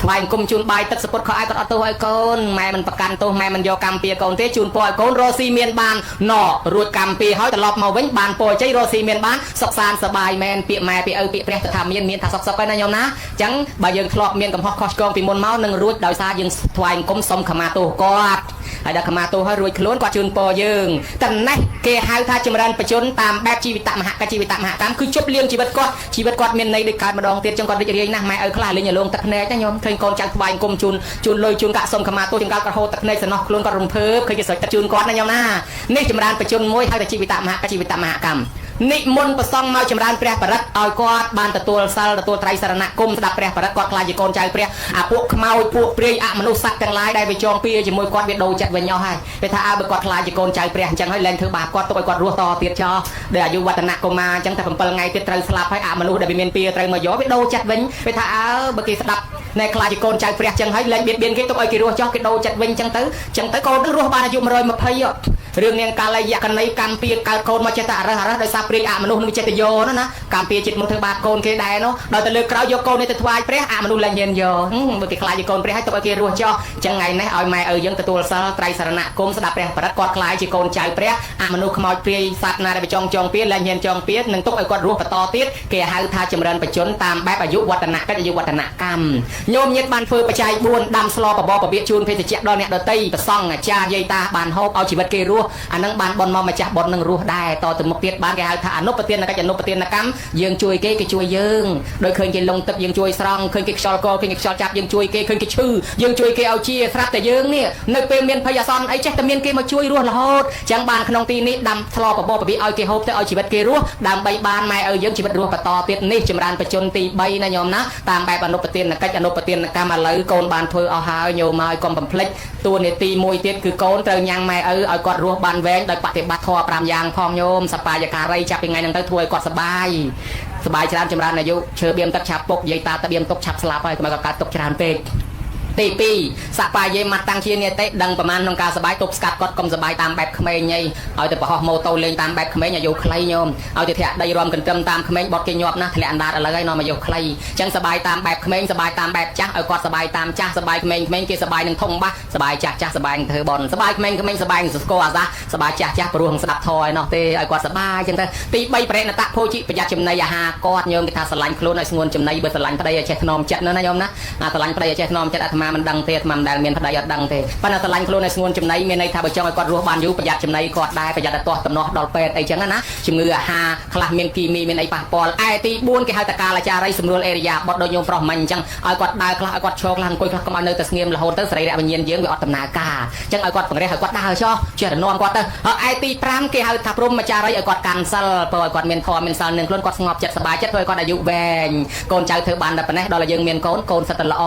ทวายกุมจูนใบตัดสปอตเขาไอ้กอดอัดโตให้ก้นแม่มันประกันโตแม่มันโยกำเปียกอนเตจูนปล่อยก้นโรซีเมียนบานหน่อรูดกำเปียให้ตลอดมาเว้นบานปล่อยใจโรซีเมียนบานสกสานสบายแมนเปียแม่เปียเปียเปรี้ยจะทำเมียนถ้าสกไปนะโยมนะจังใบยังทลอกเมียนกับฮอกคอชกองปีมนเมาหนึ่งรูดดาวซายังทวายกุมสมขมาโตกอดไอ้ดักขมาโตให้รวยคล้นกว่าจูนปอยืงแต่นั่นเกหายท่าจมรันประชนตามแบบชีวิตตามหากชีวิตตามหาตามคือจบเลี้ยงชีวิตกอดเมียนในเด็กการมาดองเตี้ยจังกอดเรียนนะไม่คลายเลยอย่าลงตะเนยนะโยมเคยกองจังทวายกุมจูนเลยจูนกะสมขมาโตจังกะกระโหตะเนยสนอกคล้นกระรุมเพิบเคยจะสอยตะจูนกอดนะโยมนะนี่จมรันประชนมวยให้แต่ชีวิตตามหากชีวิตตามหากรรมนิมนต์ประซองมาจำรานเปรียปรัดเอากอดบานตะตัวซาลตะตัวไตรสารณกุมสดับเปรียปรัดกอดคลายจีโกนใจเปรียพวกเมาพวกเปรียมนุษย์สัตว์ทั้งหลายได้ไปจองเปียจมวยกอดเวโดจัดเวียนย่อให้ไปท้าเอาไปกอดคลายจีโกนใจเปรียจังให้แรงเธอบาปกอดตัวไปกอดรัวต่อเตียจอเดี๋ยวอายุวัฒนะกุมาจังแต่ผมเปิลไงเตียไตรสลับให้มนุษย์ได้ไปเมียนเปียไตรมาย่อไปโดจัดเวียนไปท้าเอาเมื่อกี้สดับในคลายจีโกนใจเปรียจังให้แรงเบียดเบียนกี่ตัวไอ้กี่รัวจอกี่โดจัดเวียนจังตื้อโกนรัวบานอายุมาเลยมาพยศเรื่องเนี่ยการเลยกันในการเปียการโกนมาเจตอะไรโดยซาเปรียมนุษย์มีเจตโยนั่นนะการเปียจิตมุทบาทโกนเกยได้เนาะโดยแต่เลือกเราโยโกนในตัววายเปรี้ยมนุษย์แรงเย็นโยเมื่อกี้คลายโยโกนเปรี้ยให้ตัวเกยรัวจ่อจังไงนะเอาไม่ยังตัวซาไตรสารณะกุมสดับเปรี้ยประดับกอดคลายโยโกนใจเปรี้ยมนุษย์ขโมยเปรี้ยสัตว์นาได้ไปจองเปรี้ยแรงเย็นจองเปรี้ยหนึ่งตุ๊กไอ้กอดรัวปะตอติดเกยหายท่าจำเริญไปจนตามแบบอายุวัฒนะก็อายุวัฒนะกรรมโยมเย็ดบานเฟือประชัยบุญดำสโลปะบอปะเบียจูนเพชรเจ้าดอนเนี่ยโดยตีปะซ่องจ่าเยตาบานโฮบเอาชีวิตเกยรัวอันนั้นบานบอลมาจับบอลหนึ่งรัวได้ต่อถึงมาเปลี่ยนบานแกหายท่านุปเตียนก็จะนุปเตียนกรรมยังช่วยเกย์ช่วยยังโดยเคยกินลงตับยังช่วยสร้างเคยกินชอลโกเคยกินชอลจับยังช่วยเกย์เคยกินชื่อยังช่วยเกย์เอาเชียครับแต่ยังเนี่ยในเป็นเมียนพยาซอนไอ้เจ้าแต่เมียนเกย์มาช่วยรัวละโหดจังบานขนมตีนี้ดำทลอปะบอปะบีเอาเกย์โฮบแต่เอาชีวิตเกย์รัวดำใบบานไม่ยังชีวิตรัวปะตอเตียนนี่จำรานประจนตีใบนะโยมนะตามแบบอนุปเตียนกัจอนุปเตียนกรรมอะไรโกนบานเพื่อเอาหาโยมากรมบัมเพล็กตัวในตีมวยเตียนคือโกนเตยยังไม่เอากอดรัวบานแหวงโดยปฏิบัติทอปรามยางพองโยมสปายการไรจับยังไงนั่งเตยถวยกอดสบายจรานจำรานอายุเชื่อเบียมตักฉับปกยัยตาตะเบียมตกฉับสลับไปมากับการตกจรานเป็ดตีปีสปายเยมัดตังเชียเนี่ยเตะดังประมาณนองการสบายตกสกัดกดกลมสบายตามแบบเขมรไงเอาแต่ปะฮอโมโตเลงตามแบบเขมรอย่าโยคลายโยมเอาแต่แถะได้รวมกันเติมตามเขมรบอดเกยอบนะทะเลอันดาอะไรไงนอนมาโยคลายจังสบายตามแบบเขมรสบายตามแบบจ้าเอากอดสบายตามจ้าสบายเขมรเกสบายหนึ่งทงบ้าสบายจ้าสบายเธอบอลสบายเขมรสบายสุดโกอาซะสบายจ้าปรวงสดับทอยเนาะเตะเอากอดสบายจังเตะตีใบเปรนตะโพจิประหยัดจำในยาหากอดโยมกิทาสลันโคลนไอ้สงวนจำในเบอร์สลันประเดี๋ยวเช็ดนอมเจ็ดนะโยมนะสลันประเดี๋ยวเช็ดนอมเจ็ดอาต មាមិនដឹងទេអាត្មាមិនដែលមានប្តីអត់ដឹងទេប៉ុន្តែស្រឡាញ់ខ្លួនឲ្យស្ងួនចំណៃមានន័យថាបើចង់ឲ្យគាត់រស់បានយូរប្រយ័ត្នចំណៃគាត់ដែរប្រយ័ត្នតែទាស់តំណោះដល់ពេទ្យអីចឹងណាជំងឺអាហារខ្លះមានគីមីមានអីប៉ះពាល់ឯទី4គេហៅតកាលាចារីសម្រួលអេរិយាបថដូចញោមប្រុសមិញអញ្ចឹងឲ្យគាត់ដើរខ្លះឲ្យគាត់ឈរខ្លះអង្គុយខ្លះកុំឲ្យនៅតែស្ងៀមរហូតទៅសរីរៈវិញ្ញាណយើងវាអត់ដំណើរការអញ្ចឹងឲ្យគាត់បង្រៀនឲ្យគាត់ដើរចុះចេះរនាំគាត់ទៅហើយឯទី5គេហៅថាព្រហ្មចារីឲ្យគាត់កាន់សិលព្រោះឲ្យគាត់មានធម៌មានសិលនឹងខ្លួនគាត់ស្ងប់ចិត្តសប្បាយចិត្តធ្វើឲ្យគាត់អាយុវែងកូនចៅធ្វើបានតែប៉ុណ្ណេះដល់តែយើងមានកូនសិតតែល្អ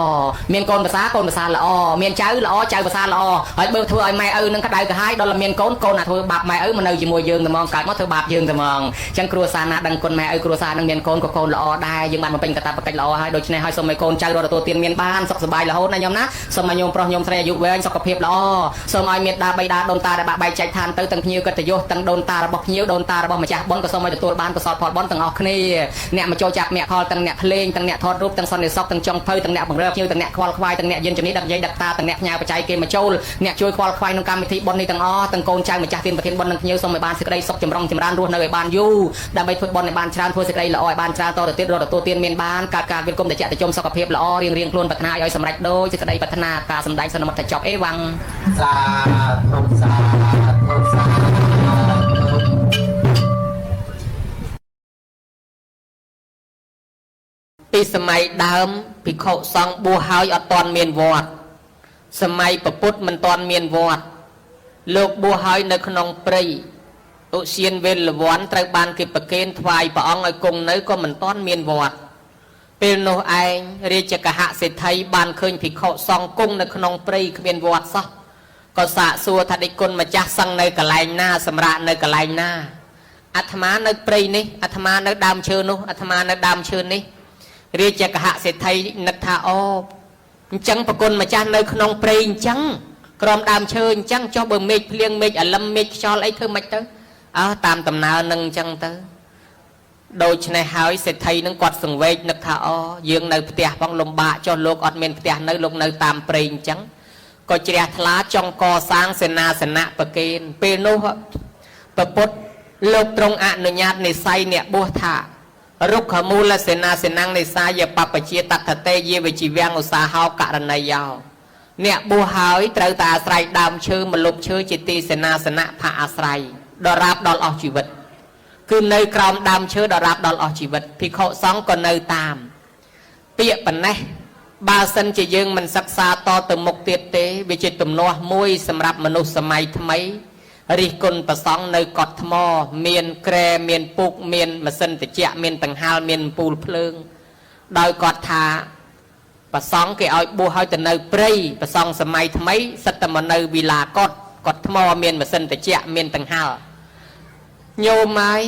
មានកូនភាសាល្អមានចៅល្អចៅភាសាល្អហើយបើធ្វើឲ្យម៉ែឪនឹងក្តៅក្រហាយដល់តែមានកូនអាធ្វើបាបម៉ែឪមកនៅជាមួយយើងតែហ្មងកើតមកធ្វើបាបយើងតែហ្មងអញ្ចឹងគ្រួសារណាដឹងគុណម៉ែឪគ្រួសារនឹងមានកូនក៏កូនល្អដែរយើងបានបំពេញកាតព្វកិច្ចល្អហើយដូច្នេះហើយសូមឲ្យកូនចៅរកទទួលទានមានបានសុខសប្បាយរហូតណាញោមណាសូមឲ្យញោមប្រុសញោមស្រីអាយុវែងសុខភាពល្អសូមឲ្យមេត្តាបិតាដូនតាដែលបាក់បែកចែកឋានទៅទាំងភ្ញៀវកិត្តិយសទាំងដូនតារបស់ភ្ញៀវដូនតារបស់ម្ចាស់បុណ្យក៏សូមឲ្យទទួលបានកុសលផលបុណ្យទាំងអស់គ្នាអ្នកមកចូលចាក់មគ្គផលទាំងអ្នកភ្លេងទាំងអ្នកថតរូបទាំងសន្និសីទទាំងចុងភៅទាំងអ្នកបង្រើភ្ញៀវទាំងអ្នកខ្វល់ខ្វាយទាំងអ្នកយានជំនិះដឹកយាយដឹកតាទាំងអ្នកផ្ញើបច្ច័យគេមកចូលអ្នកជួយខ្វល់ខ្វាយក្នុងកម្មវិធីបុណ្យនេះទាំងអស់ទាំងកូនចៅម្ចាស់ទានប្រធានបុណ្យនិងភ្ញៀវសូមឲ្យបានសេចក្តីសុខចម្រុងចម្រើនរស់នៅឲ្យបានយូរដើម្បីធ្វើបុណ្យឲ្យបានច្រើនធ្វើសេចក្តីល្អឲ្យបានច្រើនតទៅទៀតរកទទួលទានមានបានកើតការវិគុំតេជៈតេជុំសុខភាពល្អរៀងខ្លួនប្រាថ្នាឲ្យសម្រេចដោយសេចក្តីប្រាថ្នាការសម្ដែងសន្មតចប់អេវ៉ាំងសាធុសាធុសាពីសម័យដើមភិក្ខុសង្ឃបួសហើយអត់ទាន់មានវត្តសម័យពពុទ្ធមិនទាន់មានវត្តលោកបួសហើយនៅក្នុងព្រៃឧសៀនវេលវ័នត្រូវបានគេប្រគេនថ្វាយព្រះអង្គឲ្យគង់នៅក៏មិនទាន់មានវត្តពេលនោះឯងរាជកហសេដ្ឋីបានឃើញភិក្ខុសង្ឃគង់នៅក្នុងព្រៃគ្មានវត្តសោះក៏សាកសួរថាដេចគុណម្ចាស់សឹងនៅកន្លែងណាសម្រាប់នៅកន្លែងណាអាត្មានៅព្រៃនេះអាត្មានៅដើមឈើនោះអាត្មានៅដើមឈើនេះរាជកហសេដ្ឋីនឹកថាអូអញ្ចឹងប្រគុណម្ចាស់នៅក្នុងព្រៃអញ្ចឹងក្រោមដើមឈើអញ្ចឹងចុះបើមេឃភ្លៀងមេឃអលឹមមេឃខ្យល់អីធ្វើម៉េចទៅតាមដំណើរនឹងអញ្ចឹងទៅដូច្នេះហើយសេដ្ឋីនឹងគាត់សង្វេគនឹកថាអូយើងនៅផ្ទះផងលំបាកចុះលោកអត់មានផ្ទះនៅលោកនៅតាមព្រៃអញ្ចឹងក៏ជ្រះថ្លាចង់កសាងសេនាសនៈប្រគេនពេលនោះព្រះពុទ្ធលោកទ្រង់អនុញ្ញាតនិស័យអ្នកបួសថារុក្ខមូលសេនាសនាំងនិសាយបព្វជាតថតេយេវជីវាំងឧស្សាហោករណីយោអ្នកបួសហើយត្រូវតែអាស្រ័យដើមឈើម្លប់ឈើជាទីសេនាសនៈផាអាស្រ័យដរាបដល់អស់ជីវិតគឺនៅក្រោមដើមឈើដរាបដល់អស់ជីវិតភិក្ខុសង្ឃក៏នៅតាមពាក្យប៉ុណ្ណេះបើសិនជាយើងមិនសិក្សាតទៅមុខទៀតទេវាជាទំនាស់មួយសម្រាប់មនុស្សសម័យថ្មីរិះគន់ប្រសង់នៅកត់ថ្មមានក្រែមានពុកមានម៉ាស៊ីនត្រជាក់មានដង្ហាលមានអំពូលភ្លើងដោយគាត់ថាប្រសង់គេឲ្យបួសឲ្យទៅនៅព្រៃប្រសង់សម័យថ្មីសិតតែមកនៅវិឡាកត់ថ្មមានម៉ាស៊ីនត្រជាក់មានដង្ហាលញោមហើយ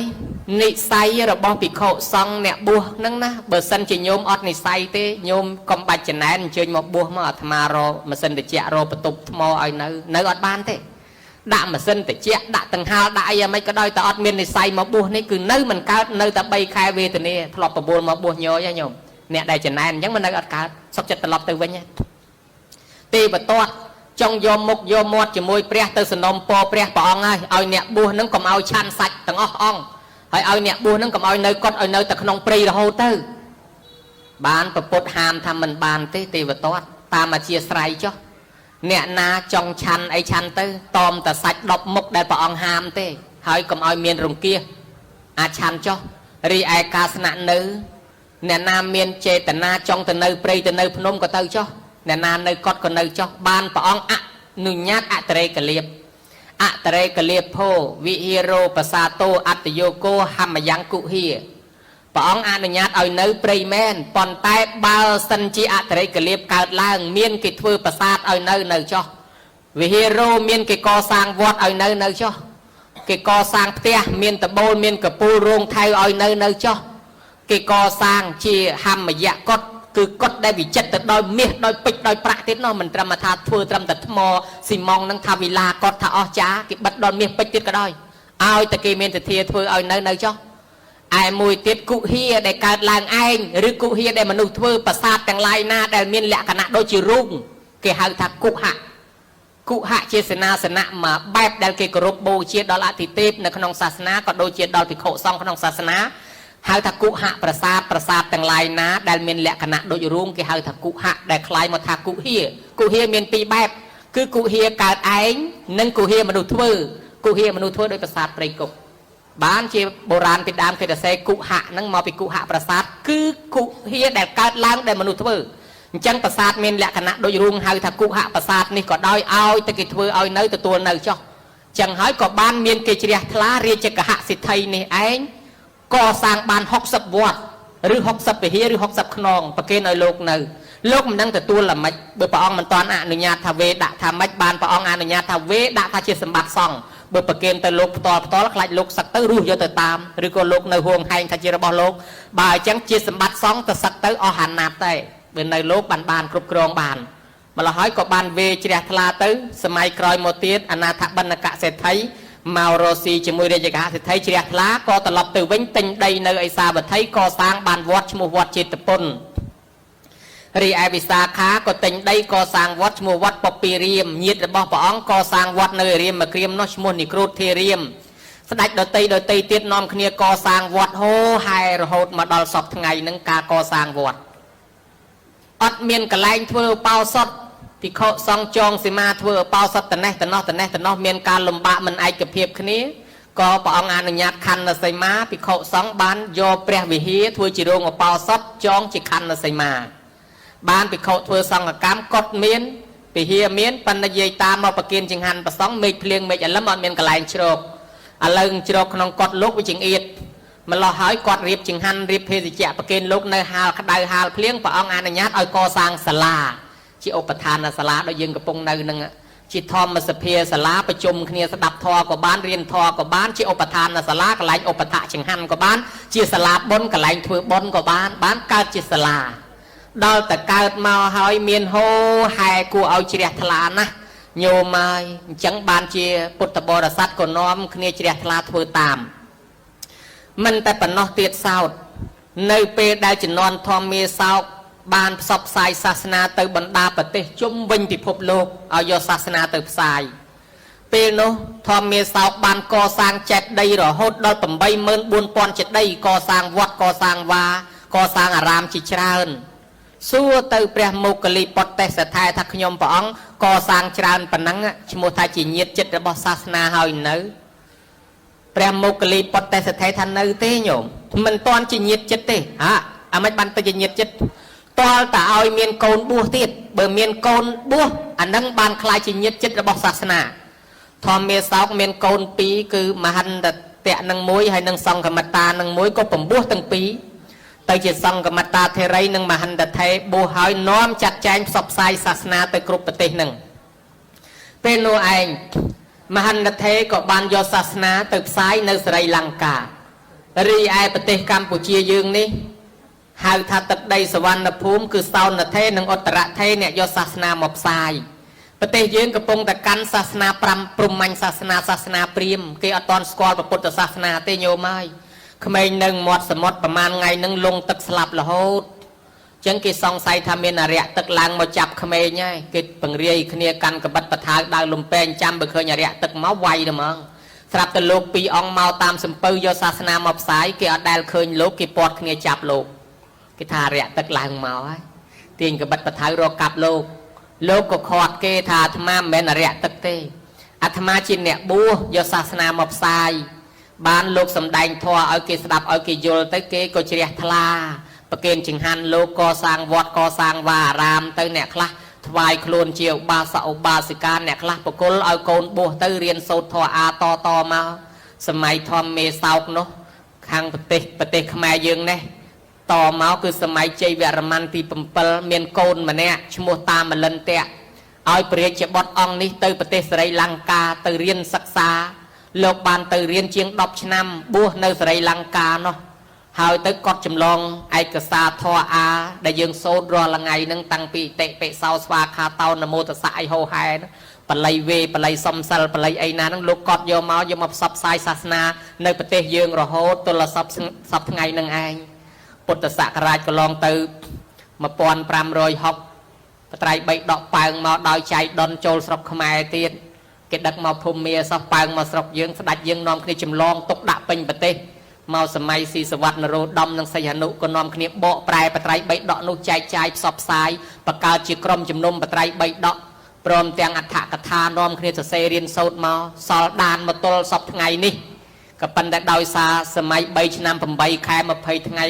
និស័យរបស់ភិក្ខុសង្ឃអ្នកបួសហ្នឹងណាបើសិនជាញោមអត់និស័យទេញោមកុំបាច់ចំណែនអញ្ជើញមកបួសមកអាត្មារកម៉ាស៊ីនត្រជាក់រកបន្ទប់ថ្មឲ្យនៅអត់បានទេដាក់ម៉ាស៊ីនត្រជាក់ដាក់ដង្ហាលដាក់អីយ៉ាងម៉េចក៏ដោយតែអត់មាននិស័យមកបួសនេះគឺនៅមិនកើតនៅតែ3ខែវេទនាធ្លាប់9មកបួសញយញោមអ្នកដែលចំណែនអញ្ចឹងមិននៅអត់កើតសុខចិត្តត្រឡប់ទៅវិញទេវតាចង់យកមុខយកមាត់ជាមួយព្រះទៅសំណុំពរព្រះអង្គហើយឲ្យអ្នកបួសនឹងកុំឲ្យឆាន់សាច់ទាំងអស់អង្គហើយឲ្យអ្នកបួសនឹងកុំឲ្យនៅកត់ឲ្យនៅតែក្នុងព្រៃរហូតទៅបានប្រពុតហាមថាមិនបានទេទេវតាតាមអធិស្ស្រ័យចុះអ្នកណាចង់ឆាន់អីឆាន់ទៅតមតែសាច់10មុខដែលព្រះអង្គហាមទេហើយកុំឲ្យមានរង្គៀសអាចឆាន់ចុះរីឯការស្នាក់នៅអ្នកណាមានចេតនាចង់ទៅនៅព្រៃទៅនៅភ្នំក៏ទៅចុះអ្នកណានៅកត់ក៏នៅចុះបានព្រះអង្គអនុញ្ញាតអតរេកលៀបអតរេកលៀបភោវិហិរោបសាទោអត្តយោគោហម្មយ៉ាងគុហាព្រះអង្គអនុញ្ញាតឲ្យនៅព្រៃមែនប៉ុន្តែបើសិនជាអតរេកលៀបកើតឡើងមានគេធ្វើប្រាសាទឲ្យនៅចុះវិហិរោមានគេកសាងវត្តឲ្យនៅចុះគេកសាងផ្ទះមានតបូលមានកពូលរោងថៅឲ្យនៅចុះគេកសាងជាហម្មយកត់គឺកត់ដែលវិចិត្រទៅដោយមាសដោយពេជ្រដោយប្រាក់ទៀតនោះមិនត្រឹមថាធ្វើត្រឹមតែថ្មស៊ីម៉ងនឹងថាវិឡាកត់ថាអស្ចារ្យគេបិទដល់មាសពេជ្រទៀតក៏ដោយឲ្យតែគេមានទធាធ្វើឲ្យនៅចុះឯមួយទៀតគុហាដែលកើតឡើងឯងឬគុហាដែលមនុស្សធ្វើប្រាសាទទាំងឡាយណាដែលមានលក្ខណៈដូចជារូងគេហៅថាគុហៈជាសេនាសនៈមួយបែបដែលគេគោរពបូជាដល់អតិទេពនៅក្នុងសាសនាក៏ដូចជាដល់ភិក្ខុសង្ឃក្នុងសាសនា ហៅថាគុហៈប្រាសាទទាំងឡាយណាដែលមានលក្ខណៈដូចរួមគេហៅថាគុហៈដែលคล้ายមកថាគុហាមានពីរបែបគឺគុហាកើតឯងនិងគុហាមនុស្សធ្វើគុហាមនុស្សធ្វើដោយប្រាសាទព្រៃគុកបានជាបុរាណពីដើមគេទៅសេគុហៈហ្នឹងមកពីគុហៈប្រាសាទគឺគុហាដែលកើតឡើងដែលមនុស្សធ្វើអញ្ចឹងប្រាសាទមានលក្ខណៈដូចរួមហៅថាគុហៈប្រាសាទនេះក៏ដោយឲ្យតែគេធ្វើឲ្យនៅទទួលនៅចុះអញ្ចឹងហើយក៏បានមានគេជ្រះថ្លារាជកហសិទ្ធិនេះឯងកសាងបាន60វត្តឬ60វិហារឬ60ខ្នងប្រគេនឲ្យលោកនៅលោកមិនដឹងទទួលល្មិចបើព្រះអង្គមិនទាន់អនុញ្ញាតថាវេដាក់ថាម៉េចបានព្រះអង្គអនុញ្ញាតថាវេដាក់ថាជាសម្បត្តិសង្ឃបើប្រគេនទៅលោកផ្ទាល់ខ្លាចលោកសឹកទៅរស់យកទៅតាមឬក៏លោកនៅហួងហែងថាជារបស់លោកបើអញ្ចឹងជាសម្បត្តិសង្ឃទៅសឹកទៅអស់អាណាប់តែបើនៅលោកបានគ្រប់គ្រងបានម្ល៉េះហើយក៏បានវេជ្រះថ្លាទៅសម័យក្រោយមកទៀតអនាថបណ្ឌកសេដ្ឋីមករស់ស៊ីជាមួយរាជកហសិទ្ធិជ្រះថ្លាក៏ត្រឡប់ទៅវិញទិញដីនៅឯសាវត្ថីកសាងបានវត្តឈ្មោះវត្តចេតពុនរីឯវិសាខាក៏ទិញដីកសាងវត្តឈ្មោះវត្តពពីរាមញាតិរបស់ព្រះអង្គកសាងវត្តនៅរាមក្រៀមនោះឈ្មោះនិក្រូធធារាមស្ដេចដតីទៀតនាំគ្នាកសាងវត្តហូហែរហូតមកដល់សពថ្ងៃនឹងការកសាងវត្តអត់មានកន្លែងធ្វើឧបោសថភិក្ខុសង្ឃចងសីមាធ្វើឧបោសថត្នេះត្នោះមានការលំបាកមិនឯកភាពគ្នាក៏ព្រះអង្គអនុញ្ញាតខណ្ឌសីមាភិក្ខុសង្ឃបានយកព្រះវិហារធ្វើជារោងឧបោសថចងជាខណ្ឌសីមាបានភិក្ខុធ្វើសង្ឃកម្មកត់មានវិហារមានបណ្ឌយាយតាមមកប្រគិនចង្ហាន់ប្រសងមេឃភ្លៀងមេឃអលឹមអត់មានកន្លែងជ្រកឥឡូវជ្រកក្នុងកត់លោកវាចង្អៀតម្លោះហើយគាត់រៀបចង្ហាន់រៀបភេសជ្ជៈប្រគិនលោកនៅហាលក្តៅហាលភ្លៀងព្រះអង្គអនុញ្ញាតឲ្យកសាងសាលាជាឧបឋានសាលាដូចយើងកំពុងនៅនឹងជាធម្មសភាសាលាប្រជុំគ្នាស្ដាប់ធម៌ក៏បានរៀនធម៌ក៏បានជាឧបឋានសាលាកន្លែងឧបថៈចង្ហាន់ក៏បានជាសាលាបុណ្យកន្លែងធ្វើបុណ្យក៏បានកើតជាសាលាដល់តែកើតមកហើយមានហូហែគួរឲ្យជ្រះថ្លាណាស់ញោមហើយអញ្ចឹងបានជាពុទ្ធបរិស័ទក៏នាំគ្នាជ្រះថ្លាធ្វើតាមមិនតែប៉ុណ្ណោះទៀតសោតនៅពេលដែលជំនាន់ធម្មាសោកបានផ្សព្វផ្សាយសាសនាទៅបណ្ដាប្រទេសជុំវិញពិភពលោកឲ្យយកសាសនាទៅផ្សាយពេលនោះធម្មាសោកបានកសាងចេតិយរហូតដល់ 84,000 ចេតិយកសាងវត្តកសាងវាកសាងអារាមជាច្រើនសួរទៅព្រះមោគលីពុទ្ធទេសថែថាខ្ញុំព្រះអង្គកសាងច្រើនប៉ុណ្ណឹងឈ្មោះថាជាញាតិចិត្តរបស់សាសនាហើយនៅព្រះមោគលីពុទ្ធទេសថែថានៅទេញោមមិនតាន់ជាញាតិចិត្តទេអាមិនបានទៅជាញាតិចិត្តតលតើឲ្យមានកូនបួសទៀតបើមានកូនបួសអានឹងបានខ្លាយជាញាតិចិត្តរបស់សាសនាធម្មាសោកមានកូន2គឺមហន្តតៈនឹង1ហើយនឹងសង្ឃមតានឹង1ក៏ពំបួសទាំង2ទៅជាសង្ឃមតាធេរីនិងមហន្តថេបួសហើយនាំចាត់ចែងផ្សព្វផ្សាយសាសនាទៅគ្រប់ប្រទេសនឹងពេលនោះឯងមហន្តថេក៏បានយកសាសនាទៅផ្សាយនៅស្រីលង្ការីឯប្រទេសកម្ពុជាយើងនេះហៅថាទឹកដីសវណ្ណភូមិគឺសោនថេនិងឧត្តរថេអ្នកយកសាសនាមកផ្សាយប្រទេសយើងកំពុងតែកាន់សាសនា5ព្រហ្មញ្ញសាសនាព្រាហ្មណ៍គេអត់ទាន់ស្គាល់ពុទ្ធសាសនាទេញោមហើយក្មេងនៅមាត់សមុទ្រប្រហែលថ្ងៃនឹងលងទឹកស្លាប់រហូតអញ្ចឹងគេសង្ស័យថាមានអរិយទឹកឡើងមកចាប់ក្មេងហើយគេបង្រាយគ្នាកាន់កបិតបថៅដើរលំពេងចាំបើឃើញអរិយទឹកមកវាយទៅហ្មងស្រាប់តែលោក2អង្គមកតាមសំពៅយកសាសនាមកផ្សាយគេអត់ដែលឃើញលោកគេពាត់គ្នាចាប់លោកគេថាអរិយទឹកឡើងមកហើយទាញកបិតបថៅរកកាប់លោកក៏ខាត់គេថាអាត្មាមិនមែនអរិយទឹកទេអាត្មាជាអ្នកបួសយកសាសនាមកផ្សាយបានលោកសំដែងធម៌ឲ្យគេស្ដាប់ឲ្យគេយល់ទៅគេក៏ជ្រះថ្លាប្រគេនចង្ហាន់លោកកសាងវត្តកសាងវាអារាមទៅអ្នកខ្លះថ្វាយខ្លួនជាឧបាសកឧបាសិកាអ្នកខ្លះបកុលឲ្យកូនបួសទៅរៀនសូត្រធម៌អាតមកសម័យធម្មាសោកនោះខាងប្រទេសខ្មែរយើងនេះតមកគឺសម័យជ័យវរ្ម័នទី7មានកូនម្នាក់ឈ្មោះតាមលិន្ទៈឲ្យព្រះរាជបុត្រអង្គនេះទៅប្រទេសស្រីលង្កាទៅរៀនសិក្សាលោកបានទៅរៀនជាង10ឆ្នាំបួសនៅស្រីលង្កានោះហើយទៅកត់ចម្លងឯកសារធម៌អាដែលយើងសូត្ររាល់ថ្ងៃហ្នឹងតាំងពីតិពិសោស្វាខាតោនមោតសៈអីហោហែបល័យវេបល័យសំសិលបល័យអីណាហ្នឹងលោកកត់យកមកផ្សព្វផ្សាយសាសនានៅប្រទេសយើងរហូតទល់សពថ្ងៃហ្នឹងឯងពុទ្ធសករាជកន្លងទៅ1560បត្រៃ3ដកប៉ើងមកដោយចៃដុនចូលស្រុកខ្មែរទៀតគេដឹកមកភូមិមាសោះប៉ើងមកស្រុកយើងស្ដេចយើងនាំគ្នាចម្លងទុកដាក់ពេញប្រទេស មកសម័យស៊ីសវត្តនរោត្តមនិងសីហនុក៏នាំគ្នាបកប្រែបត្រៃ3ដកនោះចែកចាយផ្សព្វផ្សាយបង្កើតជាក្រុមជំនុំបត្រៃ3ដកព្រមទាំងអដ្ឋកថានាំគ្នាសរសេររៀនសូត្រមកសល់ដានមកទល់សពថ្ងៃនេះក៏ប៉ុន្តែដោយសារសម័យ3ឆ្នាំ8ខែ20ថ្ងៃ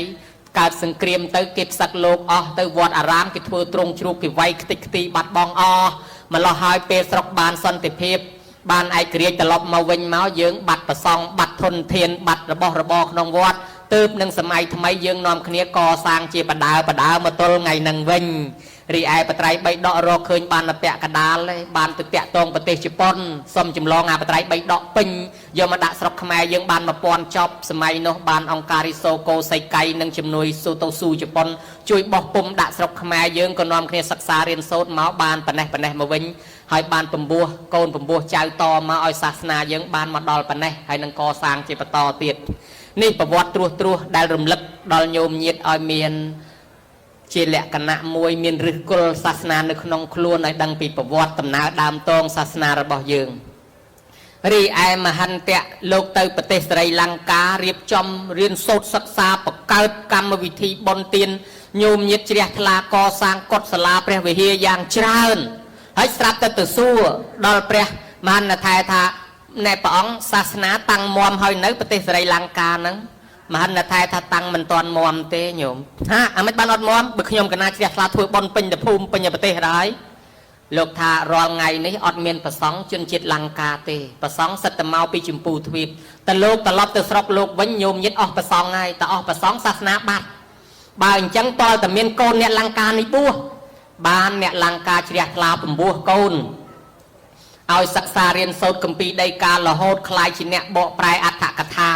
កើតសង្គ្រាមទៅគេផ្សឹកលោកអស់ទៅវត្តអារាមគេធ្វើទ្រង់ជ្រូកគេវាយខ្ទេចខ្ទីបាត់បងអស់ម្លោះហើយពេលស្រុកបានសន្តិភាពបានឯករាជ្យត្រឡប់មកវិញមកយើងបាត់ប្រសង់បាត់ធនធានបាត់របស់របរក្នុងវត្តទើបនឹងសម័យថ្មីយើងនាំគ្នាកសាងជាបដាមកទល់ថ្ងៃនឹងវិញរីឯបត្រៃ3ដករកឃើញបានពាក់កដាលបានទៅតាក់តងប្រទេសជប៉ុនសុំចម្លងអាបត្រៃ3ដកពេញយកមកដាក់ស្រុកខ្មែរយើងបាន1000ចប់សម័យនោះបានអង្គការរីសូកូសៃកៃនិងជំនួយស៊ូតូស៊ូជប៉ុនជួយបោះពុំដាក់ស្រុកខ្មែរយើងក៏នាំគ្នាសិក្សារៀនសូត្រមកបានប៉ណេះមកវិញហើយបានពំពោះកូនពំពោះចៅតមកឲ្យសាសនាយើងបានមកដល់ប៉ណេះហើយនឹងកសាងជាបន្តទៀតនេះប្រវត្តិត្រួសដែលរំលឹកដល់ញោមញាតិឲ្យមានជាលក្ខណៈមួយមានឫសគល់សាសនានៅក្នុងខ្លួនឲ្យដឹងពីប្រវត្តិដំណើរដើមតងសាសនារបស់យើងរីឯមហន្តៈលោកទៅប្រទេសស្រីលង្ការៀបចំរៀនសូត្រសិក្សាបង្កើតកម្មវិធីបុណ្យទានញោមញាតិជ្រះថ្លាកសាងកុដិសាលាព្រះវិហារយ៉ាងច្រើនហើយស្រាប់ទៅសួរដល់ព្រះមហន្តថែថាណែព្រះអង្គសាសនាតាំងមមហើយនៅប្រទេសស្រីលង្កាហ្នឹងមហន្តថែថាតាំងមិនទាន់មមទេញោមថាអាមិនបានអត់មមបើខ្ញុំកណាជ្រះថ្លាធ្វើបុណ្យពេញទៅភូមិពេញប្រទេសហើយលោកថារាល់ថ្ងៃនេះអត់មានប្រសង់ជនជាតិលង្កាទេប្រសង់សិតតែមកពីចម្ពូទ្វីបតែលោកត្រឡប់ទៅស្រុកលោកវិញញោមញាតិអស់ប្រសង់ហើយតែអស់ប្រសង់សាសនាបាត់បើអញ្ចឹងតើតែមានកូនអ្នកលង្កានេះបួសបានអ្នកលង្កាជ្រះថ្លាពំពោះកូនឲ្យសិក្សារៀនសូត្រគម្ពីរដីការហូតคล้ายជាអ្នកបកប្រែអត្ថកថា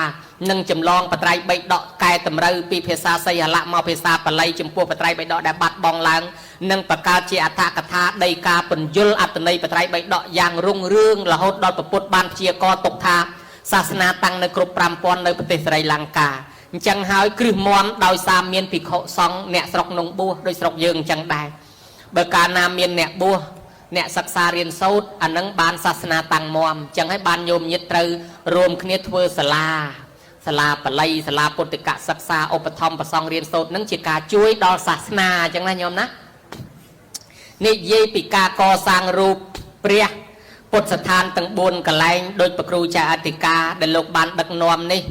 និងចម្លងបត្រៃ3ដកកែតម្រូវពីភាសាសីហលមកភាសាបាលីចំពោះបត្រៃ3ដកដែលបាត់បង់ឡើងនិងបង្កើតជាអត្ថកថាដីកាពន្យល់អត្ថន័យបត្រៃ3ដកយ៉ាងរុងរឿងរហូតដល់ពុទ្ធបានព្យាករទុកថាសាសនាតាំងនៅគ្រប់5000នៅប្រទេសស្រីលង្កាអញ្ចឹងហើយគ្រឹះមមដោយសារមានភិក្ខុសង្ឃអ្នកស្រុកនងបួសដោយស្រុកយើងអញ្ចឹងដែរបើកាលណាមានអ្នកបួសអ្នកសិក្សារៀនសូត្រអានឹងបានសាសនាតាំងមមអញ្ចឹងហើយបានញោមញាតិត្រូវរួមគ្នាធ្វើសាលាបាលីសាលាពុទ្ធិកសិក្សាឧបត្ថម្ភប្រសង់រៀនសូត្រនឹងជាការជួយដល់សាសនាអញ្ចឹងណាញោមណានិយាយពីការកសាងរូបព្រះពុទ្ធស្ថានទាំង4កន្លែងដោយព្រះគ្រូចាអធិការដែលលោកបានដឹកនាំនេះ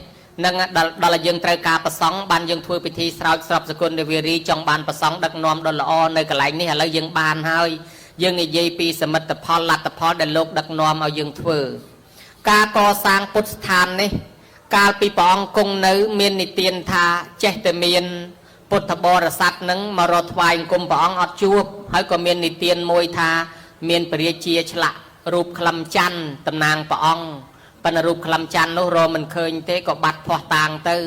នឹងដល់យើងត្រូវការប្រសង់បានយើងធ្វើពិធីស្រោចស្រពសគុណវិរីចង់បានប្រសង់ដឹកនាំដល់ល្អនៅកន្លែងនេះឥឡូវយើងបានហើយយើងនិយាយពីសមិទ្ធផលលទ្ធផលដែលលោកដឹកនាំឲ្យយើងធ្វើការកសាងពុទ្ធស្ថាននេះកាលពីព្រះអង្គគង់នៅមាននិទានថាចេះតែមានពុទ្ធបរិស័ទនឹងមករកថ្វាយអង្គមព្រះអង្គអត់ជួបហើយក៏មាននិទានមួយថាមានព្រះរាជាឆ្លាក់រូបក្លឹមច័ន្ទតំណាងព្រះអង្គប៉ុន្តែរូបក្លឹមច័ន្ទនោះរកមិនឃើញទេក៏បាត់ភ័ស្តុតាងទៅ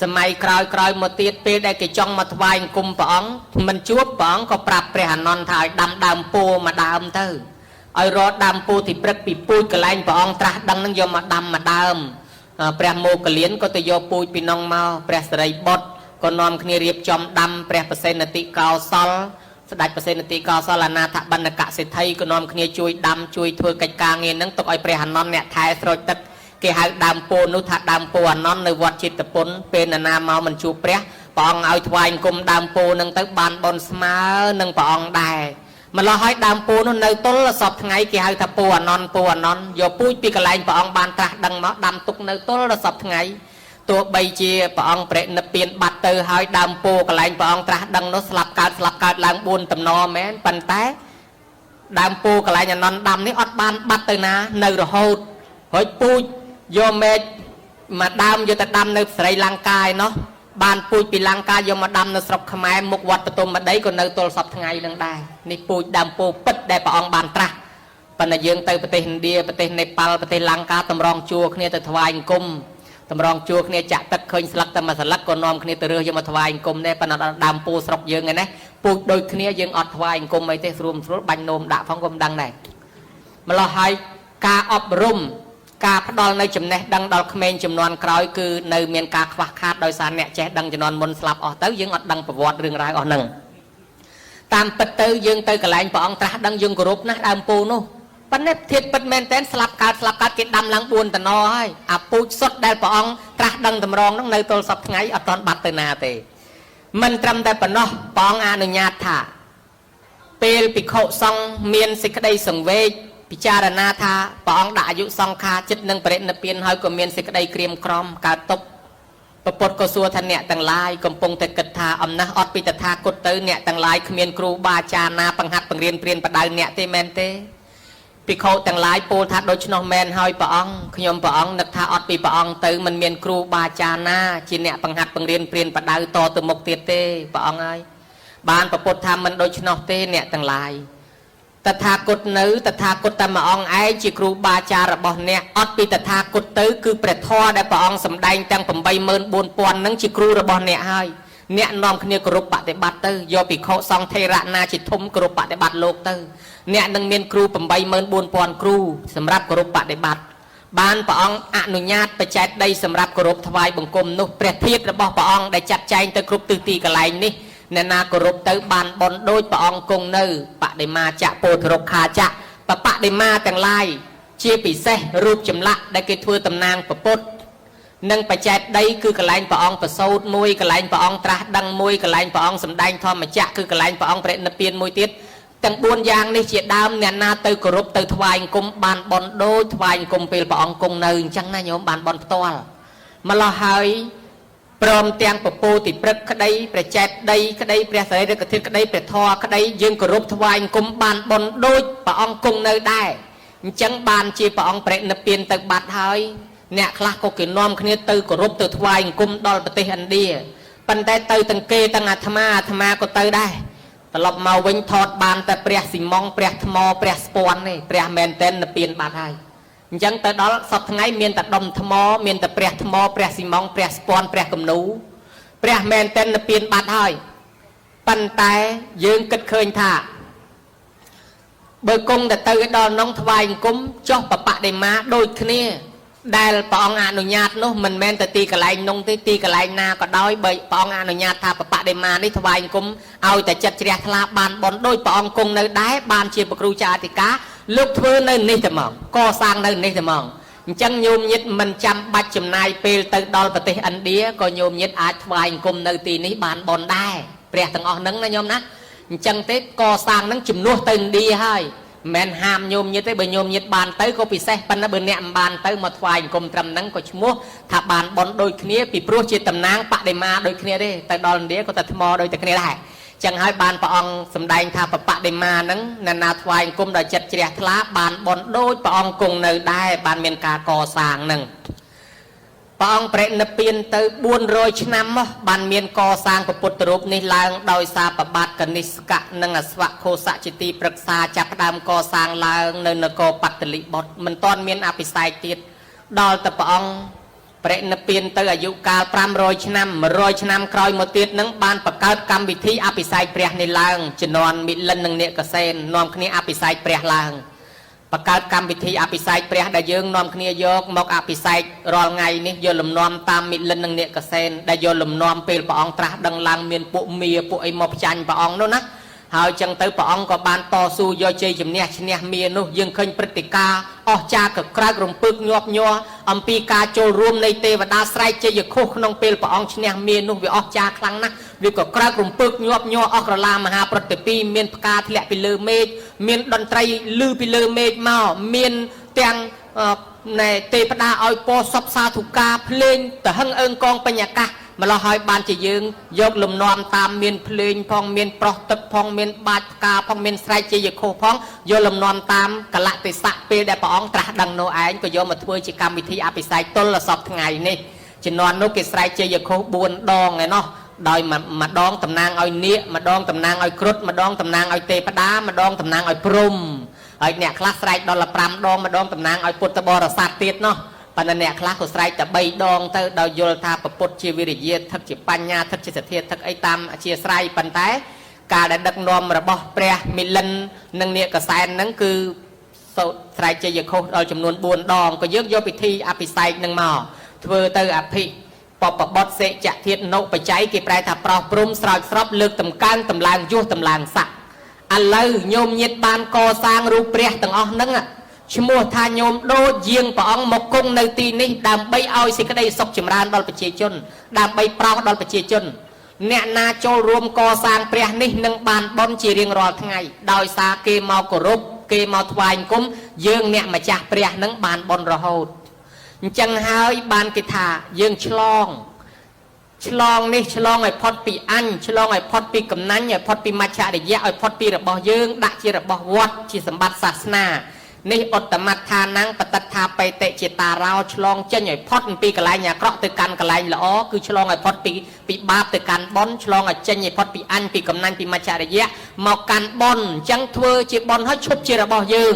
សម័យក្រោយមកទៀតពេលដែលគេចង់មកថ្វាយអង្គមព្រះអង្គមិនជួបព្រះអង្គក៏ប្រាប់ព្រះអានន្ទថាឲ្យដាំដើមពោធិ៍មួយដើមទៅឲ្យរកដើមពោធិ៍ទីព្រឹកពីពូជកន្លែងព្រះអង្គត្រាស់ដឹងនឹងយកមកដាំមួយដើមព្រះមោគលានក៏ទៅយកពូជពីនងមកព្រះសិរីបុត្រក៏នាំគ្នារៀបចំដាំព្រះប្រសេនតិកោសលស្ដេចប្រសេនតិកោសលអនាថបណ្ឌកសិទ្ធិក៏នាំគ្នាជួយដាំជួយធ្វើកិច្ចការងារនឹងទុកឲ្យព្រះអានន្ទអ្នកថែស្រោចទឹកគេហៅដើមពោធិ៍នោះថាដើមពោធិ៍អានន្ទនៅវត្តចិត្តពុនពេលណាមកមិនជួបព្រះអង្គឲ្យថ្វាយអង្គមដើមពោធិ៍នឹងទៅបានបនស្មើនឹងព្រះអង្គដែរម្ល៉េះហើយដើមពោធិ៍នោះនៅទល់សពថ្ងៃគេហៅថាពោធិ៍អានន្ទយកពូជពីកន្លែងព្រះអង្គបានត្រាស់ដឹងមកដាំទុកនៅទល់សពថ្ងៃទោះបីជាព្រះអង្គប្រនិព្វានបាត់ទៅហើយដើមពោធិ៍កន្លែងព្រះអង្គត្រាស់ដឹងនោះស្លាប់កើតឡើង4តំណមែនប៉ុន្តែដើមពោធិ៍កន្លែងអានន្ទដាំនេះអត់បានបាត់ទៅណានៅរហូតហើយពូជយកមេឃមកដើមយកទៅដាំនៅស្រីលង្កាឯណោះបានពូជពីលង្កាយកមកដាំនៅស្រុកខ្មែរមុខវត្តបទុមម្ដីក៏នៅទល់សពថ្ងៃនឹងដែរនេះពូជដើមពោធិ៍ពិតដែលព្រះអង្គបានត្រាស់ប៉ុន្តែយើងទៅប្រទេសឥណ្ឌាប្រទេសនេប៉ាល់ប្រទេសលង្កាតម្រង់ជួរគ្នាទៅថ្វាយអង្គមតម្រង់ជួរគ្នាចាក់ទឹកឃើញស្លឹកតែមួយស្លឹកក៏នាំគ្នាទៅរើសយកមកថ្វាយអង្គមដែរប៉ុន្តែដើមពោធិ៍ស្រុកយើងឯនេះពូជដូចគ្នាយើងអត់ថ្វាយអង្គមអីទេស្រួលបាញ់នោមដាក់ផងក៏មិនដឹងដែរម្ល៉េះហើយការអប់រំការផ្ដល់នៅចំណេះដឹងដល់ក្មេងចំនួនក្រោយគឺនៅមានការខ្វះខាតដោយសារអ្នកចេះដឹងចំនួនមុនស្លាប់អស់ទៅយើងអត់ដឹងប្រវត្តិរឿងរ៉ាវអស់ហ្នឹងតាមពិតទៅយើងទៅកន្លែងព្រះអង្គត្រាស់ដឹងយើងគោរពណាស់ដើមពោធិ៍នោះប៉ុន្តែធៀបពិតមែនតែនស្លាប់កើតគេដាំឡើង4តំណហើយអាពូជសុទ្ធដែលព្រះអង្គ ត្រាស់ដឹងតម្រងហ្នឹងនៅទល់សពថ្ងៃអត់ទាន់បាត់ទៅណាទេមិនត្រឹមតែប៉ុណ្ណោះព្រះអង្គអនុញ្ញាតថាពេលភិក្ខុសង្ឃមានសេចក្តីសង្វេគពិចារណាថាព្រះអង្គដាក់អាយុសង្ខារចិត្តនឹងបរិនិព្វានហើយក៏មានសេចក្តីក្រៀមក្រំកើតទុក្ខព្រះពុទ្ធក៏សួរថាអ្នកទាំងឡាយកំពុងតែគិតថាអំណះអត់ពីតថាគតទៅអ្នកទាំងឡាយគ្មានគ្រូបាអាចារ្យណាបង្ហាត់បង្រៀនព្រានបដៅអ្នកទេមែនទេភិក្ខុទាំងឡាយពោលថាដូច្នោះមែនហើយព្រះអង្គខ្ញុំព្រះអង្គនឹកថាអត់ពីព្រះអង្គទៅមិនមានគ្រូបាអាចារ្យណាជាអ្នកបង្ហាត់បង្រៀនព្រានបដៅតទៅមុខទៀតទេព្រះអង្គហើយបានព្រះពុទ្ធថាមិនដូច្នោះទេអ្នកទាំងឡាយតថាគតនៅតថាគតតែមួយអង្គឯងជាគ្រូបាអាចារ្យរបស់អ្នកអត់ពីតថាគតទៅគឺព្រះធម៌ដែលព្រះអង្គសម្ដែងទាំង 84000 ហ្នឹងជាគ្រូរបស់អ្នកហើយអ្នកនាំគ្នាគោរពបដិបត្តិទៅយកភិក្ខុសង្ឃថេរៈណាជាធំគោរពបដិបត្តិលោកទៅអ្នកនឹងមានគ្រូ 84000 គ្រូសម្រាប់គោរពបដិបត្តិបានព្រះអង្គអនុញ្ញាតបច្ចេកដីសម្រាប់គោរពថ្វាយបង្គំនោះព្រះធាតុរបស់ព្រះអង្គដែលចាត់ចែងទៅគ្រប់ទិសទីកន្លែងនេះអ្នកណាគោរពទៅបានបនដូចព្រះអង្គគង់នៅបដិមាចៈពោធិរុក្ខាចៈបដិមាទាំងឡាយជាពិសេសរូបចម្លាក់ដែលគេធ្វើតំណាងព្រះពុទ្ធនិងបច្ចេកដីគឺកន្លែងព្រះអង្គប្រសូតមួយកន្លែងព្រះអង្គត្រាស់ដឹងមួយកន្លែងព្រះអង្គសម្ដែងធម្មចក្រគឺកន្លែងព្រះអង្គបរិនិព្វានមួយទៀតទាំង4យ៉ាងនេះជាដើមអ្នកណាទៅគោរពទៅថ្វាយអង្គមបានបនដូចថ្វាយអង្គមពេលព្រះអង្គគង់នៅអញ្ចឹងណាញោមបានបនផ្ទាល់ម្ល៉េះហើយព្រមទាំងពពោតិព្រឹកក្តីព្រះចេតដីក្តីព្រះសារីរិកធាតុក្តីព្រះធម៌ក្តីយើងគោរពថ្វាយអង្គមបានបនដូចព្រះអង្គគង់នៅដែរអញ្ចឹងបានជាព្រះអង្គបរិនិព្វានទៅបាត់ហើយអ្នកខ្លះក៏គេនាំគ្នាទៅគោរពទៅថ្វាយអង្គមដល់ប្រទេសឥណ្ឌាប៉ុន្តែទៅទាំងគេទាំងអាត្មាក៏ទៅដែរត្រឡប់មកវិញថតបានតែព្រះស៊ីម៉ុងព្រះថ្មព្រះស្ពាន់ទេព្រះមែនតែននិព្វានបាត់ហើយអញ្ចឹងទៅដល់សពថ្ងៃមានតែដុំថ្មមានតែព្រះថ្មព្រះស៊ីម៉ុងព្រះស្ពាន់ព្រះគំនូព្រះមែនតែននិព្វានបាត់ហើយប៉ុន្តែយើងគិតឃើញថាបើគង់តែទៅដល់នងថ្វាយអង្គមចុះបបដិមាដូចគ្នាដែលព្រះអង្គអនុញ្ញាតនោះមិនមែនតែទីកន្លែងនោះទេទីកន្លែងណាក៏ដោយបើព្រះអង្គអនុញ្ញាតថាបបដិមានេះថ្វាយអង្គមឲ្យតែចិត្តជ្រះថ្លាបានបនដូចព្រះអង្គគង់នៅដែរបានជាព្រះគ្រូចាអធិការលោកធ្វើនៅនេះតែហ្មងកសាងនៅនេះតែហ្មងអញ្ចឹងញោមញាតិមិនចាំបាច់ចំណាយពេលទៅដល់ប្រទេសឥណ្ឌាក៏ញោមញាតិអាចថ្វាយអង្គមនៅទីនេះបានបនដែរព្រះទាំងអស់ហ្នឹងណាញោមណាអញ្ចឹងទេកសាងហ្នឹងជំនួសទៅឥណ្ឌាហើយមិនហាមញោមញាតិទេបើញោមញាតិបានទៅក៏ពិសេសប៉ុន្តែបើអ្នកមិនបានទៅមកថ្វាយអង្គមត្រឹមហ្នឹងក៏ឈ្មោះថាបានបនដូចគ្នាពីព្រោះជាតំណាងបដិមាដូចគ្នាទេទៅដល់ឥណ្ឌាក៏តែថ្មដូចតែគ្នាដែរចឹងហើយបានព្រះអង្គសម្ដែងថាបដិមាហ្នឹងអ្នកណាថ្វាយអង្គមដោយចិត្តជ្រះថ្លាបានបនដូចព្រះអង្គគង់នៅដែរបានមានការកសាងហ្នឹងព្រះអង្គបរិនិព្វានទៅ400ឆ្នាំមកបានមានកសាងពុទ្ធរូបនេះឡើងដោយសារប្របាទកនិស្កៈនិងអស្វខោសៈជាទីប្រឹក្សាចាប់ផ្ដើមកសាងឡើងនៅនគរបត្តលិបុត្រមិនទាន់មានអភិសេកទៀតដល់តែព្រះអង្គបរិនិព្វានទៅអាយុកាល500ឆ្នាំ100ឆ្នាំក្រោយមកទៀតនឹងបានបង្កើតកម្មវិធីអភិសេកព្រះនេះឡើងជំនាន់មិលិននិងនេកសេននាំគ្នាអភិសេកព្រះឡើងបង្កើតកម្មវិធីអភិសេកព្រះដែលយើងនាំគ្នាយកមកអភិសេករាល់ថ្ងៃនេះយកលំនាំតាមមិលិននិងនេកសេនដែលយកលំនាំពេលព្រះអង្គត្រាស់ដឹងឡើងមានពួកមាពួកអីមកផ្ចាញ់ព្រះអង្គនោះណាហើយចឹងទៅព្រះអង្គក៏បានតស៊ូយកជ័យជំនះឈ្នះមានោះយើងឃើញព្រឹត្តិការណ៍អស្ចារ្យកក្រើករំពឹកញាប់ញ័រអំពីការចូលរួមនៃទេវតាស្រែកជ័យខុសក្នុងពេលព្រះអង្គឈ្នះមានោះវាអស្ចារ្យខ្លាំងណាស់វាក៏ក្រើករំពឹកញាប់ញ័រអស់ក្រឡាមហាប្រតិពីមានផ្កាធ្លាក់ពីលើមេឃមានតន្ត្រីឮពីលើមេឃមកមានទាំងណែទេវតាឲ្យពរសពសាធុការភ្លេងតហឹងអើងកងបញ្ញាកាសម្ល៉េះហើយបានជាយើងយកលំនាំតាមមានភ្លេងផងមានប្រោះទឹកផងមានបាច់ផ្កាផងមានស្រែកជ័យខុសផងយកលំនាំតាមកលៈទេសៈពេលដែលព្រះអង្គត្រាស់ដឹងនោះឯងក៏យកមកធ្វើជាកម្មវិធីអភិសេកទល់សពថ្ងៃនេះជំនាន់នោះគេស្រែកជ័យខុស4ដងឯណោះដោយម្ដងតំណាងឲ្យនាគម្ដងតំណាងឲ្យគ្រុឌម្ដងតំណាងឲ្យទេវតាម្ដងតំណាងឲ្យព្រំហើយអ្នកខ្លះស្រែកដល់5ដងម្ដងតំណាងឲ្យពុទ្ធបរិស័ទទៀតណោះប៉ុន្តែអ្នកខ្លះក៏ស្រែកតែ3ដងទៅដោយយល់ថាពុទ្ធជាវិរិយាថឹកជាបញ្ញាថឹកជាសទ្ធាថឹកអីតាមអធិស្ស្រ័យប៉ុន្តែការដែលដឹកនាំរបស់ព្រះមិលិននិងនាគកសែនហ្នឹងគឺសូត្រស្រែកជ័យខុសដល់ចំនួន4ដងក៏យើងយកពិធីអភិសេកនឹងមកធ្វើទៅអភិបបបុត្រសេចធាតុនុបច្ច័យគេប្រែថាប្រោះព្រំស្រោចស្រពលើកតម្កើងតម្លើងយោះតម្លើងស័កឥឡូវញោមញាតបានកសាងរូបព្រះទាំងអស់ហ្នឹង ឈ្មោះថាញោមដូចយាងព្រះអង្គមកគង់នៅទីនេះដើម្បីឲ្យសេចក្តីសុខចម្រើនដល់ប្រជាជនដើម្បីប្រោសដល់ប្រជាជនអ្នកណាចូលរួមកសាងព្រះនេះនឹងបានបុណ្យជារៀងរាល់ថ្ងៃដោយសារគេមកគោរពគេមកថ្វាយគុំយើងអ្នកម្ចាស់ព្រះនឹងបានបុណ្យរហូតអញ្ចឹងហើយបានគេថាយើងឆ្លងនេះឆ្លងឲ្យផុតពីអញឆ្លងឲ្យផុតពីកំណាញ់ឲ្យផុតពីមច្ឆរិយៈឲ្យផុតពីរបស់យើងដាក់ជារបស់វត្តជាសម្បត្តិសាសនានេះឧត្តមដ្ឋានังបតត្ថាបេតិចេតារោឆ្លងចេញឲ្យផុតពីកន្លែងអាក្រក់ទៅកាន់កន្លែងល្អគឺឆ្លងឲ្យផុតពីបាបទៅកាន់បុណ្យឆ្លងឲ្យចេញឲ្យផុតពីអញពីកំណាញ់ពីមច្ឆរិយៈមកកាន់បុណ្យអញ្ចឹងធ្វើជាបុណ្យឲ្យឈប់ជារបស់យើង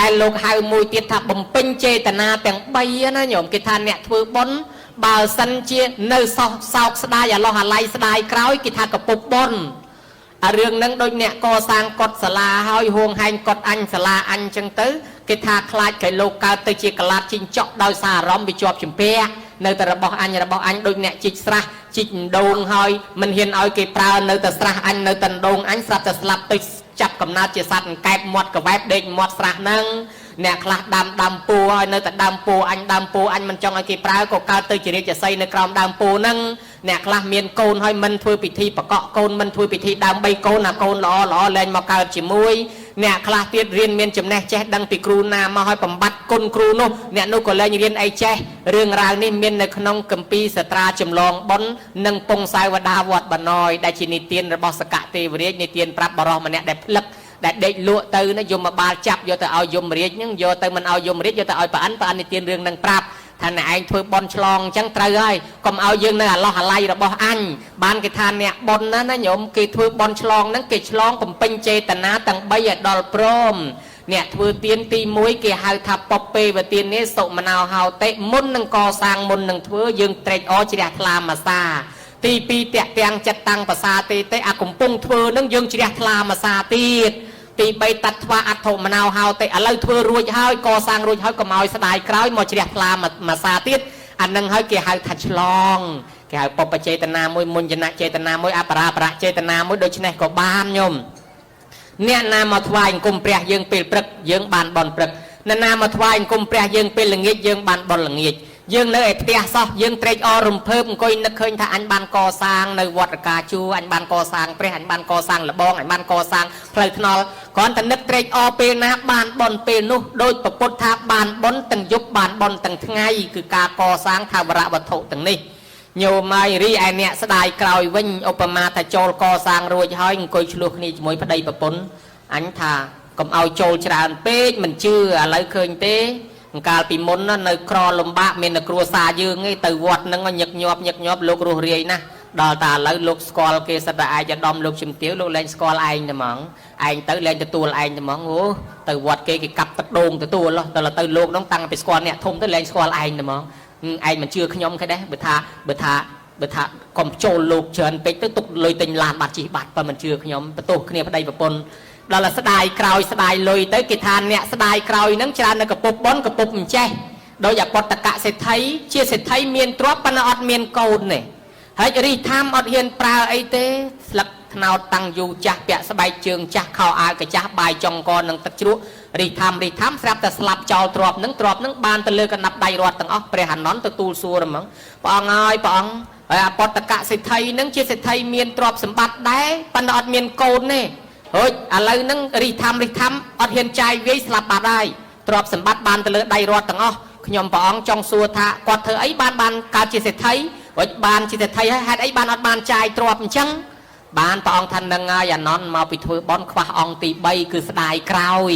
ដែលលោកហៅមួយទៀតថាបំពេញចេតនាទាំង3ណាញោមគេថាអ្នកធ្វើបុណ្យបើសិនជានៅសោកស្ដាយអាឡោះអាល័យស្ដាយក្រោយគេថាកពុបបុណ្យរឿងហ្នឹងដូចអ្នកកសាងកុដិសាលាហើយហួងហែងកុដិអញសាលាអញចឹងទៅគេថាខ្លាចគេលោកកើតទៅជាកលាត់ជីងចក់ដោយសារអារម្មណ៍វាជាប់ជំពាក់នៅតែរបស់អញដូចអ្នកជីកស្រះជីកដូងហើយមិនហ៊ានឲ្យគេប្រើនៅតែស្រះអញនៅតែដូងអញស្រាប់តែស្លាប់ទៅចាប់កំណើតជាសត្វកែបមាត់កវ៉ែបដេកមាត់ស្រះហ្នឹងអ្នកខ្លះដាំពោហើយនៅតែដាំពោអញមិនចង់ឲ្យគេប្រើក៏កើតទៅជារាជសីនៅក្រោមដើមពោហ្នឹងអ្នកខ្លះមានកូនហើយមិនធ្វើពិធីបកក់កូនមិនធ្វើពិធីដើម3កូនណាកូនល្អលែងមកកើតជាមួយអ្នកខ្លះទៀតរៀនមានចំណេះចេះដឹងពីគ្រូណាមកឲ្យបំបត្តិគុណគ្រូនោះអ្នកនោះក៏លែងរៀនអីចេះរឿងរ៉ាវនេះមាននៅក្នុងគម្ពីរសត្រាចម្លងបុណ្យនិងពងសាវតាវត្តបណ្ណយដែលជានិទានរបស់សកទេវរាជនិទានប្រាប់បរិសម្នាក់ដែលផ្លឹកដែលដេកលក់ទៅណាយមបាលចាប់យកទៅឲ្យយមរាជហ្នឹងយកទៅមិនឲ្យយមរាជយកទៅឲ្យប្រអិននិទានរឿងហ្នឹងប្រាប់ថាអ្នកឯងធ្វើបន់ឆ្លងអញ្ចឹងត្រូវហើយកុំឲ្យយើងនៅអាឡោះអាល័យរបស់អញបានគេថាអ្នកបន់ណាញោមគេធ្វើបន់ឆ្លងហ្នឹងគេឆ្លងបំពេញចេតនាទាំង3ឲ្យដល់ព្រមអ្នកធ្វើទានទី1គេហៅថាពពេវទាននេះសុមណោហោតិមុននឹងកសាងមុននឹងធ្វើយើងត្រេកអរជ្រះថ្លាមាសាទី2តាក់ទាំងចិត្តតាំងភាសាទេអាកំពុងធ្វើនឹងយើងជ្រះថ្លាមាសាទៀតទី3តត្វាអត្ថមនោហោតិឥឡូវធ្វើរួចហើយកសាងរួចហើយកុំឲ្យស្ដាយក្រោយមកជ្រះថ្លាមាសាទៀតអានឹងហើយគេហៅថាឆ្លងគេហៅបបចេតនាមួយមុញ្ញនចេតនាមួយអបរាប្រចេតនាមួយដូច្នេះក៏បានញោមអ្នកណាមកថ្វាយអង្គមព្រះយើងពេលព្រឹកយើងបានបន់ព្រឹកអ្នកណាមកថ្វាយអង្គមព្រះយើងពេលល្ងាចយើងបានបន់ល្ងាចយើងនៅឯផ្ទះសោះយើងត្រេកអររំភើបអង្គុយនឹកឃើញថាអញបានកសាងនៅវត្តរកាជួរអញបានកសាងព្រះអញបានកសាងលបងអញបានកសាងផ្លូវថ្នល់គ្រាន់តែនឹកត្រេកអរពេលណាបានបន់ពេលនោះដោយប្រពុតថាបានបន់ទាំងយប់បានបន់ទាំងថ្ងៃគឺការកសាងថាវរៈវត្ថុទាំងនេះញោមហើយរីឯអ្នកស្ដាយក្រោយវិញឧបមាថាចូលកសាងរួចហើយអង្គុយឆ្លោះគ្នាជាមួយប្តីប្រពន្ធអញថាកុំឲ្យចូលច្រើនពេកមិនជឿឥឡូវឃើញទេកាលពីមុននៅក្រលំបាកមានតែគ្រួសារយើងឯងទៅវត្តហ្នឹងញឹកញាប់លោករស់រាយណាស់ដល់តែឥឡូវលោកស្គាល់គេសិតតែឯកឧត្តមលោកជំទាវលោកលែងស្គាល់ឯងតែហ្មងឯងទៅលែងទទួលឯងតែហ្មងអូទៅវត្តគេកាប់ទឹកដូងទទួលដល់ទៅលោកហ្នឹងតាំងពីស្គាល់អ្នកធំទៅលែងស្គាល់ឯងតែហ្មងឯងមិនជឿខ្ញុំគេដែរបើថាកុំចូលលោកច្រើនពេកទៅទុកលុយទិញឡានបាត់ជិះបាត់បើមិនជឿខ្ញុំបន្ទោសគ្នាប្តីប្រពន្ធដល់ស្ដាយក្រោយស្ដាយលុយទៅគេថាអ្នកស្ដាយក្រោយហ្នឹងច្រើននៅកពុបបនកពុបមិនចេះដោយអបតកសេដ្ឋីជាសេដ្ឋីមានទ្រព្យប៉ុន្តែអត់មានកូនទេហើយរីធម្មអត់ហ៊ានប្រើអីទេស្លឹកថ្នោតតាំងយូរចាស់ពាក់ស្បែកជើងចាស់ខោអាវកាចាស់បាយចុងកនឹងទឹកជ្រក់រីធម្មស្រាប់តែស្លាប់ចោលទ្រព្យហ្នឹងបានទៅលើកណ្ដាប់ដៃរត់ទាំងអស់ព្រះអនន្តទទួលសួរហ្មងព្រះអង្គហើយព្រះអង្គហើយអបតកសេដ្ឋីហ្នឹងជាសេដ្ឋីមានទ្រព្យសម្បត្តិដែរប៉ុន្តែអត់មានកូនទេហូចឥឡូវហ្នឹងរីធម្មអត់ហ៊ានចាយវាយស្លាប់បាត់ហើយទ្រព្យសម្បត្តិបានទៅលើដៃរត់ទាំងអស់ខ្ញុំព្រះអង្គចង់សួរថាគាត់ធ្វើអីបានកើតជាសេដ្ឋីហូចបានជាសេដ្ឋីហើយហេតុអីបានអត់បានចាយទ្រព្យអញ្ចឹងបានព្រះអង្គថានឹងហើយអានន្តមកពីធ្វើបន់ខ្វះអង្គទី3គឺស្ដាយក្រោយ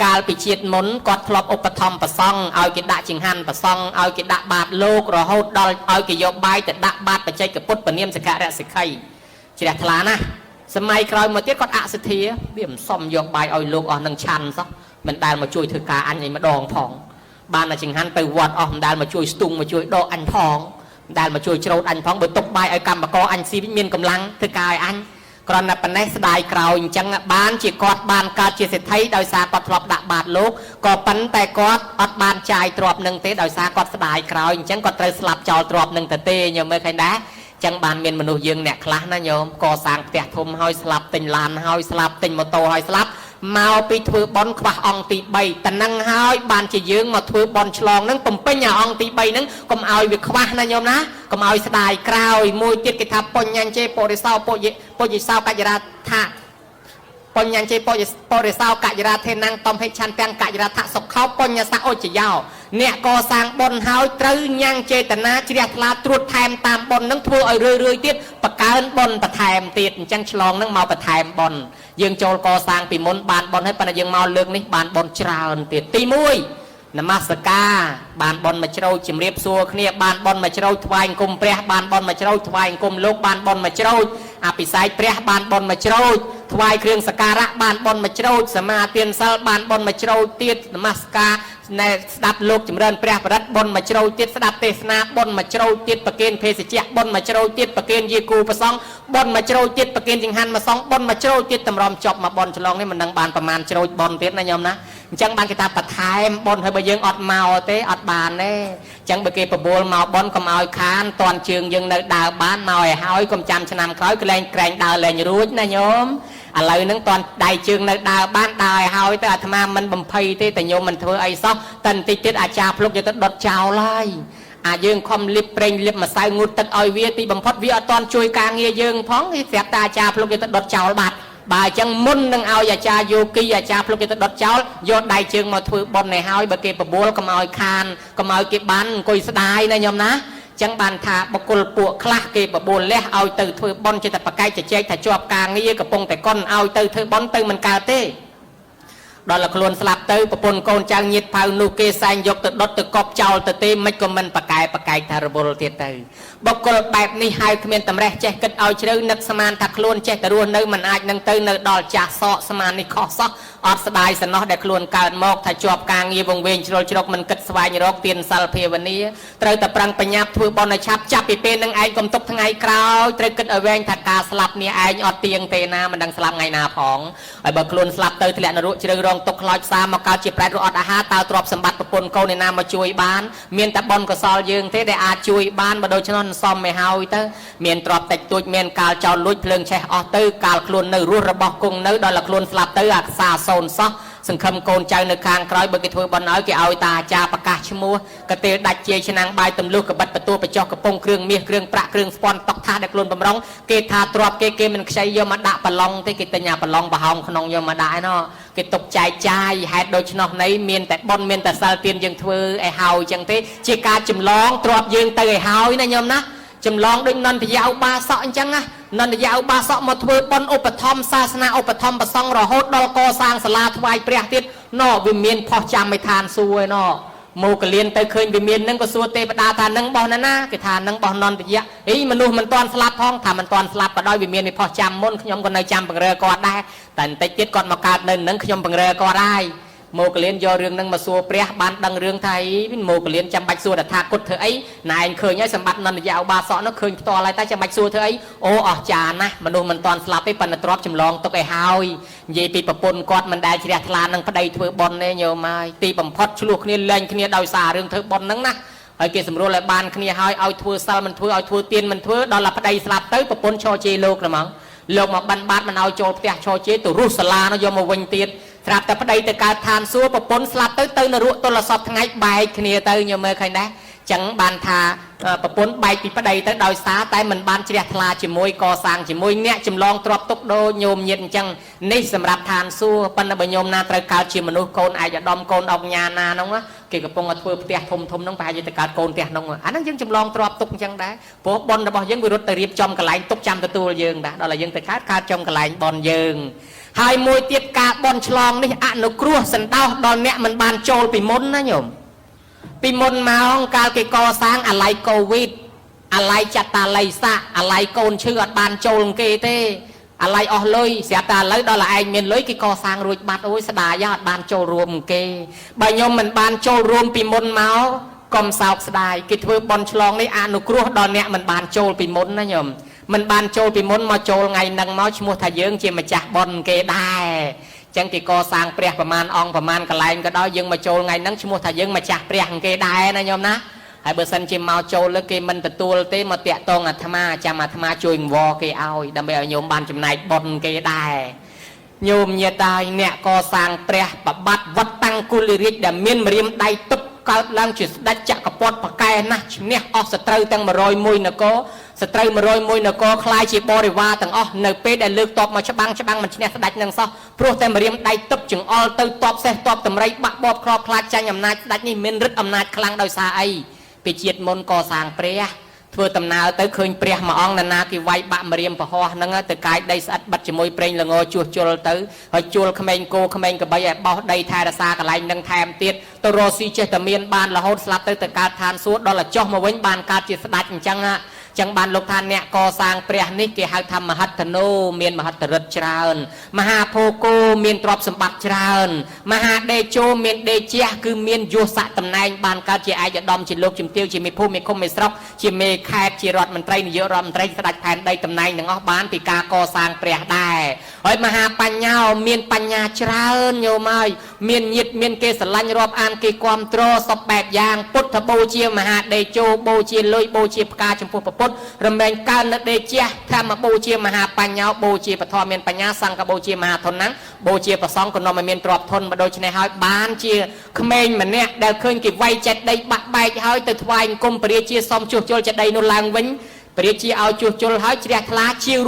កាលពីជាតិមុនគាត់ធ្លាប់ឧបត្ថម្ភប្រសង់ឲ្យគេដាក់ចង្ហាន់ប្រសង់ឲ្យគេដាក់បាតលោករហូតដល់ឲ្យគេយកបាយទៅដាក់បាតបច្ចេកពុទ្ធពនាមសក្ការៈសិក្ខីជ្រះថ្លាណាស់សម័យក្រោយមកទៀតគាត់អសទ្ធាវាមិនសមយកបាយឲ្យលោកអស់នឹងឆាន់សោះមិនដែលមកជួយធ្វើការអញឯម្ដងផងបានតែចង្ហាន់ទៅវត្តអស់មិនដែលមកជួយស្ទុងមកជួយដកអញផងមិនដែលមកជួយច្រូតអញផងបើទុកបាយឲ្យកម្មករអញស៊ីវិញមានកម្លាំងធ្វើការឲ្យអញគ្រាន់តែប៉ុណ្ណេះស្ដាយក្រោយអញ្ចឹងបានជាគាត់បានកើតជាសេដ្ឋីដោយសារគាត់ធ្លាប់ដាក់បាតលោកក៏ប៉ុន្តែគាត់អត់បានចាយទ្រព្យនឹងទេដោយសារគាត់ស្ដាយក្រោយអញ្ចឹងគាត់ត្រូវស្លាប់ចោលទ្រព្យនឹងទៅទេញោមមើលឃើញដែរចឹងបានមានមនុស្សយើងអ្នកខ្លះណាញោមកសាងផ្ទះធំហើយស្លាប់ទិញឡានហើយស្លាប់ទិញម៉ូតូហើយស្លាប់ mau pi thưa bón qua ong tì bay tận năng hai bàn chỉ dương mà thưa bón chlong nâng bầm pin nhà ong tì bay nâng cầm ao việc qua na nhom ná cầm ao đài cào môi tiết cái tháp pon nhanh chê po để sao cả ra thà pon nhanh chê po để sao cả ra thêm năng tom hay chan tang cả ra thà sọc khao pon nhà sao ôi chỉ giàu nè co sang bón háo trứ nhanh chê tận na chỉ đẹp là truột thèm tam bón nâng thưa ở rơi tiết bạc cá bón bạc thèm tiết chân chlong nâng màu bạc thèm bón dương châu co sang bị môn bàn bón hết bàn dương mau lương ní bàn bón trào tiệt ti mũi nằm ma saka bàn bón mà trâu chìm riệp xua khnia bàn bón mà trâu thoại cùng pre bàn bón mà trâu thoại cùng lục bàn bón mà trâu bị sai pre bàn bón mà trâu thoại kêu saka rạ bàn bón mà trâu sama tiền sal bàn bón mà trâu tiệt nằm ma saka này đạp lục chìm rơn pre bật bón mà trâu tiệt đạp tê na bón mà trâu tiệt bạc kên phê sỉ bón mà trâu tiệt bạc kên di cù bát song bón mà trâu tiệt bạc kên chỉnh han mà song bón mà trâu tiệt tầm ròm chọc mà bón chlong này mình đang bànประมาณtrâu bón tiệt na nhom na chẳng bàn cái ta bật thèm bón hơi bây giờ ọt màu té ọt bàn đấy chẳng bởi cái bồ màu bón cầm ao khán toàn trường dân nơi đào bán màu hỏi cầm chăm cho năm khói cái lên kèn đào lên rúi na nhom lời nâng toàn đại trường nơi đào bán đào hỏi tới tham am mình bầm phay thế tại nhôm mình thưa ai sóc tần tít tiết cha lúc giờ tới đọt chào lại dương không liệp preng liệp mà sai ngút tật oi vía thì bầm phật vía toàn chui ca nghe dương phóng thì xẹt ta cha lúc giờ tới đọt chào bạt bà chẳng muốn nâng ao và cha vô kỳ và cha lúc giờ đọt cháu do đại trường mà thưa bọn này hỏi bởi cái bồ cầm ao khan cầm ao cái bán coi đai này nhom ná chẳng bàn thà bọc cột buộc khla cái bồ lẽ ao từ thưa bọn chỉ tập cái chỉ chơi thà chọp càng nghe cái bông tại con ao từ thưa bọn từ mình cào tê đó là luôn slap tới bồn con trang nhiệt phao nu kê sang dọc từ đốt từ cọp chào từ tê mấy con mình bạc cài thà bồ tiệt từ bọc cột bẹp ní hai miền tầm rẽ che kết ao chơi nứt saman thà luôn che từ luôn nơi mình ai nâng tới nơi đòn chả sọ saman ní khó sọอดสบายสนอเด็กล้วนการมอกถ้าจอบกางยีวงเวียนชโลชโลกมันกัดสวายรกเตียนซัลเพวันนี้เตยแต่ปรังปัญญาถือบอลในชับจับปีเป็นนังไอ้กลมตกทั้งไอ้คราวเตยกัดเอาแวงถัดกาสลับเนี่ยไอ้อดเตียงเตนามันดังสลับไงนาผองไอ้เบิกล้วนสลับเตยทะเลนรุเชลรองตกลอยซามาเกาจีบแปรรอดอาหารตาตรอบสมบัติปนโกในนามาช่วยบ้านเมียนแต่บอลก็ซอลยืงเทได้อาช่วยบ้านมาโดยชนนซอมไม่เฮาเตยเมียนตรอบแต่ตัวเมียนกาลจอลุยเพลิงแช่ออเตยกาลล้วนเนื้อรูระบอกกุ้งเนื้อดอยหลักล้วนสลับเตยอักษาโซนซอสังคมโกนใจในคางคล้อยเบิกตัวบอลน้อยกี่เอาตาจาประกาศชมัวกระเตดัดเจชนางใบตำลูกกับบัดประตูไปจอกกระปงเครื่องเมียเครื่องประเครื่องสปอนตอกท่าเด็กล้วนบำร้องเกทาตรอบเกมันใช้ยมาด่าปลองที่กิตญาปลองบะฮองขนองยมาด่าเนาะกิตกใจใจหายโดยชนในเมียนแต่บอลเมียนแต่ซาลเตียนยังเถื่อไอเฮาจังที่เจกาจุ่มล้องตรอบยืงเตยเฮานะยมนะจุ่มล้องด้วยนันทยาวบาสอจังนะนันทยาวบาสอมาเถื่อบอลอุปธรรมศาสนาอุปธรรมประสงค์รอโหดดอลกอสร้างสลาทวายเปรียติดนอวิเมียนพอจำไม่ทานซวยนอโมกเลียนเตยเคยวิเมียนนั่งก็ซัวเตปดาทานนั่งบ่อนั่นนะคือทานนั่งบ่อนอนไปเยอะไอ้มนุษย์มันตอนสลับท้องทำมันตอนสลับก็ได้วิเมียนในพอจำมุ่นขยมกันในจำปังเรือก็ได้แต่เตยจิตก่อนมาการเดินนั่งขยมปังเรือก็ได้โมกเลียนยอเรื่องนั่งมาซัวเปรียบ้านดังเรื่องไทยวินโมกเลียนจำบักซัวแต่ทากดเธอไอ้นายเคยย้ายสมบัตินันยาวบาสอนนักเคยต่ออะไรแต่จำบักซัวเธอไอ้โอ้อจานะมนุษย์มันตอนสลับไปปันตรอบจำลองตกไอ้ฮาวยีปีปปนกอดมันได้เฉลี่ยทลานังพระใดเธอบอลเนี่ยโยมาตีบัมพอดชลูกเนี่ยเล่นเนี่ยดาวสาเรื่องเธอบอลนั่งนะไอ้เกศสมรู้เลยบานเนี่ยฮาวเอาเธอซามันเธอเอาเธอเตียนมันเธอดอลลาร์พระใดสลับเต้ปปนโชเจโลกนะมั้งโลกมาบันบาดมันเอาโจเตะโชเจตัวรูสลาเนาะโยมาวิงเตียนตราบแต่พระใดแต่การทานซัวปปนสลับเต้นรุตัวละสอบทั้งไงใบเนี่ยเต้โยมาใครนะจังบานทาปปนใบปีพระใดเต้ดาวสาแต่มันบานเฉลี่ยทลาจิมวยกอสางจิมวยเนี่ยจำลองตรอบตกโดโยมเย็นจังนี่สำหรับทานซัวปันบโยมนาตรการจิมนุษย์โกนไอจะดอมโกนออกญาณาน้องวะเกี่ยวกับปงอัฐเวเตียทมน้องไปจะการโกนเตียน้องอันนั้นยังจำลองตรอบตกจังได้พวกบอลระบยังวิรุธแต่รีบจอมกระไรตกจำตัวยืงได้đó làยังแต่ขาดจอมกระไรบอลยืงหายมวยเตียกาบอลฉลองนี่อนุครัวสันดาวดอนเนี่ยมันบานโจลปีมนนะโยมปีมนมาห้องการเกกอสร้างอะไรโควิดอะไรจัตตาไลซะอะไรโกนเชื่อบานโจลเกเตอะไรออกเลยเสียตาเลยđó làไอเมียนเลยเกกอสร้างรวยบัดโอ้ยสดายอดบานโจลรวมเกใบโยมมันบานโจลรวมปีมนเมาส์กลมสาวสดายกิจเวบอลฉลองนี่อนุครัวดอนเนี่ยมันบานโจลปีมนนะโยมมันบานโจลปีมนมาโจลไงนังเมาส์ชมัวทะเยิงเจียมาจากบอลเกได้จังกิกอสร้างเปรียประมาณองประมาณกระไรก็ได้ยังมาโจลไงนังชมัวทะเยิงมาจากเปรียงเกได้นะโยมนะไอ้เบอร์ซันจิมมาโจลแล้วเกมันตะตัวเต้มาเตะตรงอัธมาจำอัธมาช่วยวอเกเอาดำไปเอาโยมบานจำนายบอลเกได้ โยมเยตายเนี่ยก็สร้างเปรียบบัดวัดตั้งกุลิริกดามีนมาเรียมได้ตุบเกิดลังจุดดัชจักรปอดปะแกนะเนี่ยออกสตรีตั้งมารอยมวยนะก็สตรีมารอยมวยนะก็คลายจีบริวาตั้งอ๋อในเป๊ะได้เลือกตอบมาฉบังมันเนี่ยสดัชนังซอพวกแต่มาเรียมได้ตุบจึงออลตือตอบเสตอบตำไรบักบอบครอบคลาดใจอำนาจสดัชนี่มีนรึดอำนาจคลังโดยสาไอไปเจียดมนก็สร้างเปรียเพื่อตำนาเตยเคยเปรียมาอ่องนานากิไว้บะมาเรียมปะฮอนั่งเตยกายได้สัตบัดจมวยเปล่งละงอจูจูเตยหอยจูขมงโกขมงกับใบบ่าวได้ทายราซากระไรนังแถมเตียตัวโรซีเจตเมียนบานละโหดสลับเตยการทานสูดดอลละจ่อมาเว้นบานการจิตสดัดจังจังบานลูกท่านเนี่ยก่อสร้างเปรียนี่เกี่ยวกับธรรมหัตถโนเมียนมหัตถรจราญมหาโพโกเมียนตรอบสมบัติจราญมหาเดโจเมียนเดเจียคือเมียนโยสะตำแหน่งบานการเจียไอจะดอมจิโลกจิมเตียวจิมีผู้มีคมมีสรอกจิมีแคบจิรอดมันไตรนิยรอดมันไตรสดัดแผ่นได้ตำแหน่งหนึ่งออกบานปีกาก่อสร้างเปรียได้เฮ้ยมหาปัญญาเมียนปัญญาจราญโยมายเมียนยิดเมียนเกสลัญรอบอ่านกีความโตรสบแบบยางพุทธบูเชียมหาเดโจบูเชียลอยบูเชียปกาจมพูปพุทธรำเบงการนัดเดเจียธรรมบูเชียมหาปัญญาบูเชียปทอเมียนปัญญาสังกบูเชียมหาทนนั้นบูเชียปสองคนนอมเมียนตรอบทนมาโดยชนะหอยบ้านเชียขเมงเหมือนเนี่ยเดินขึ้นกี่ไวจัดได้บักใบหอยแต่ทวายกุมปริเชียซอมจุกจุลจะได้นุลังวิ้งปริเชียเอาจุกจุลหอยเชียคลาชิว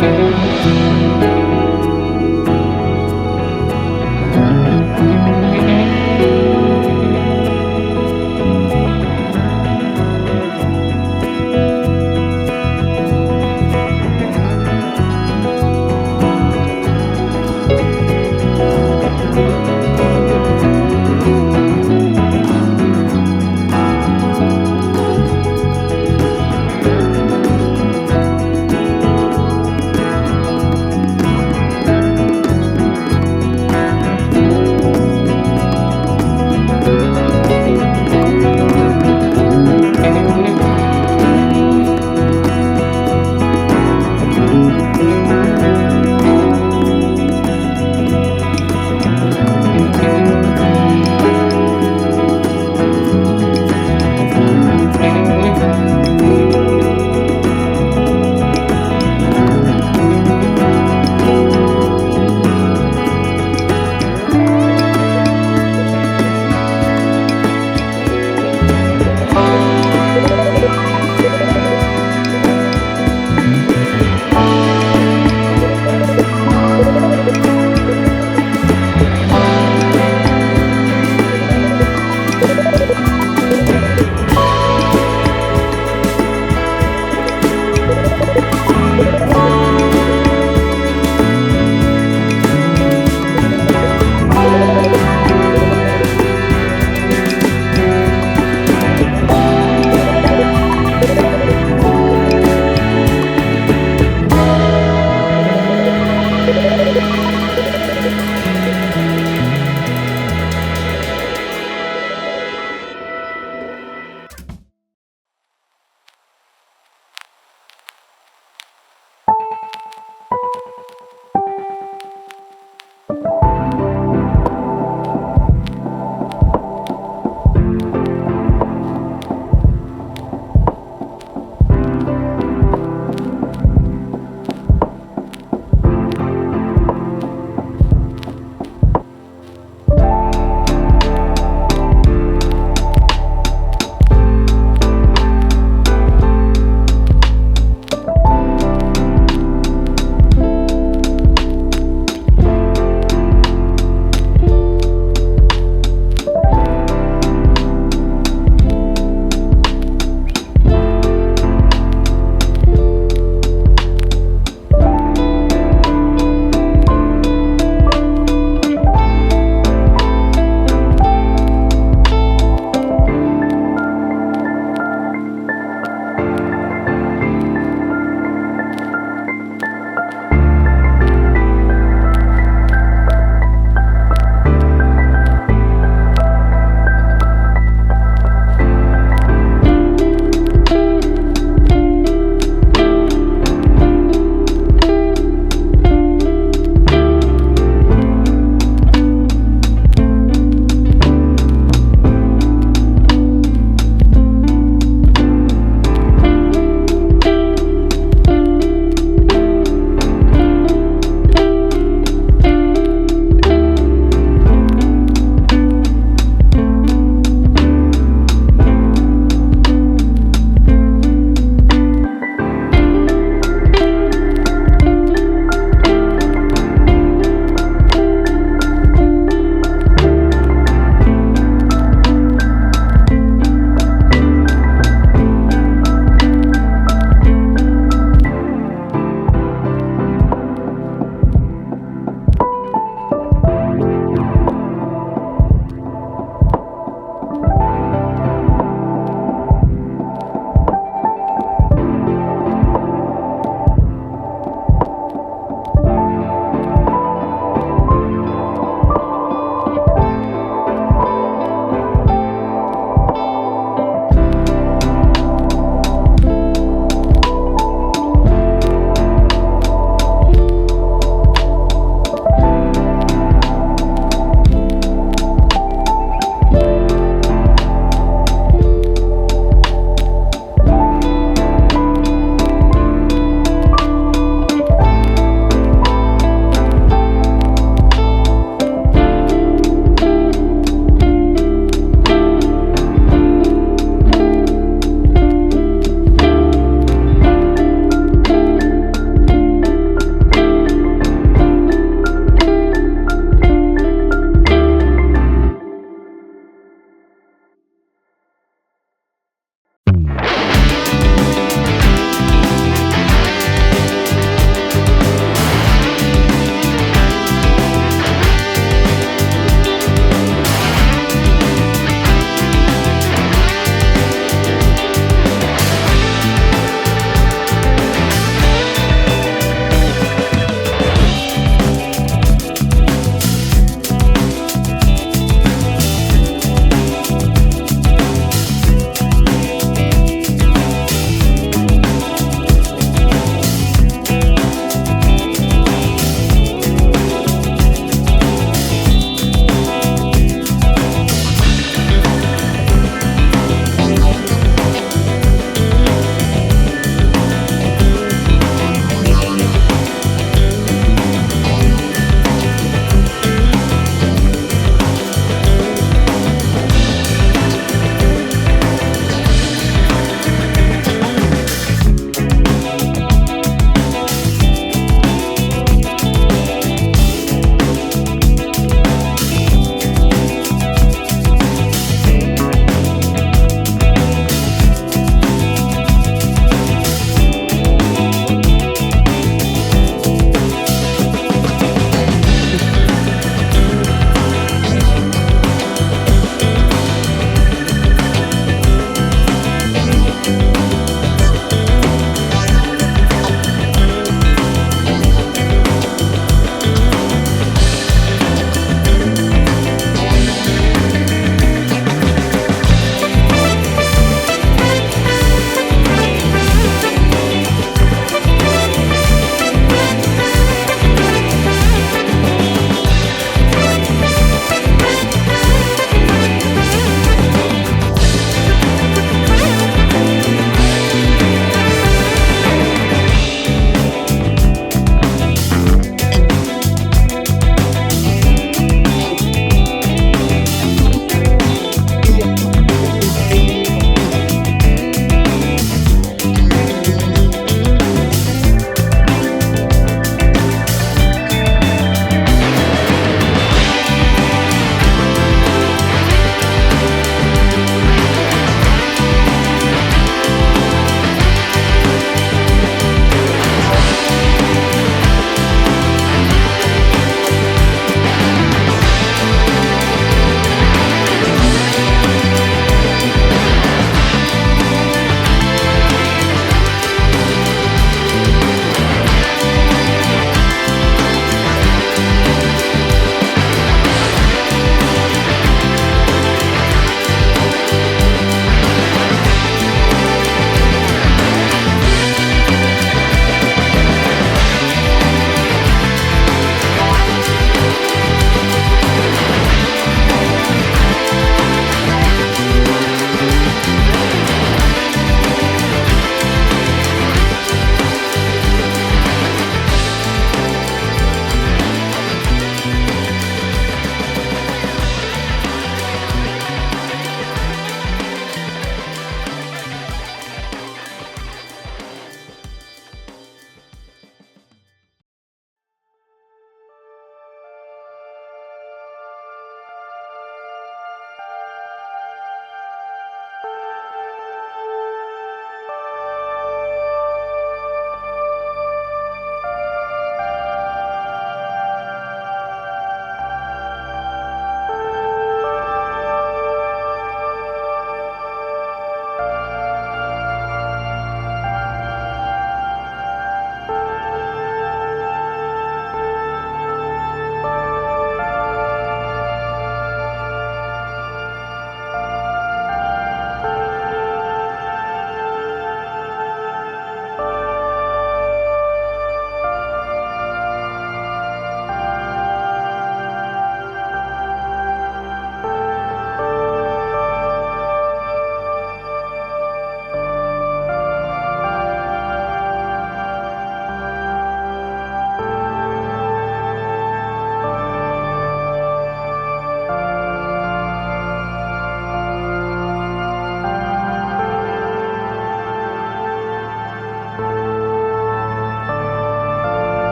Thank you.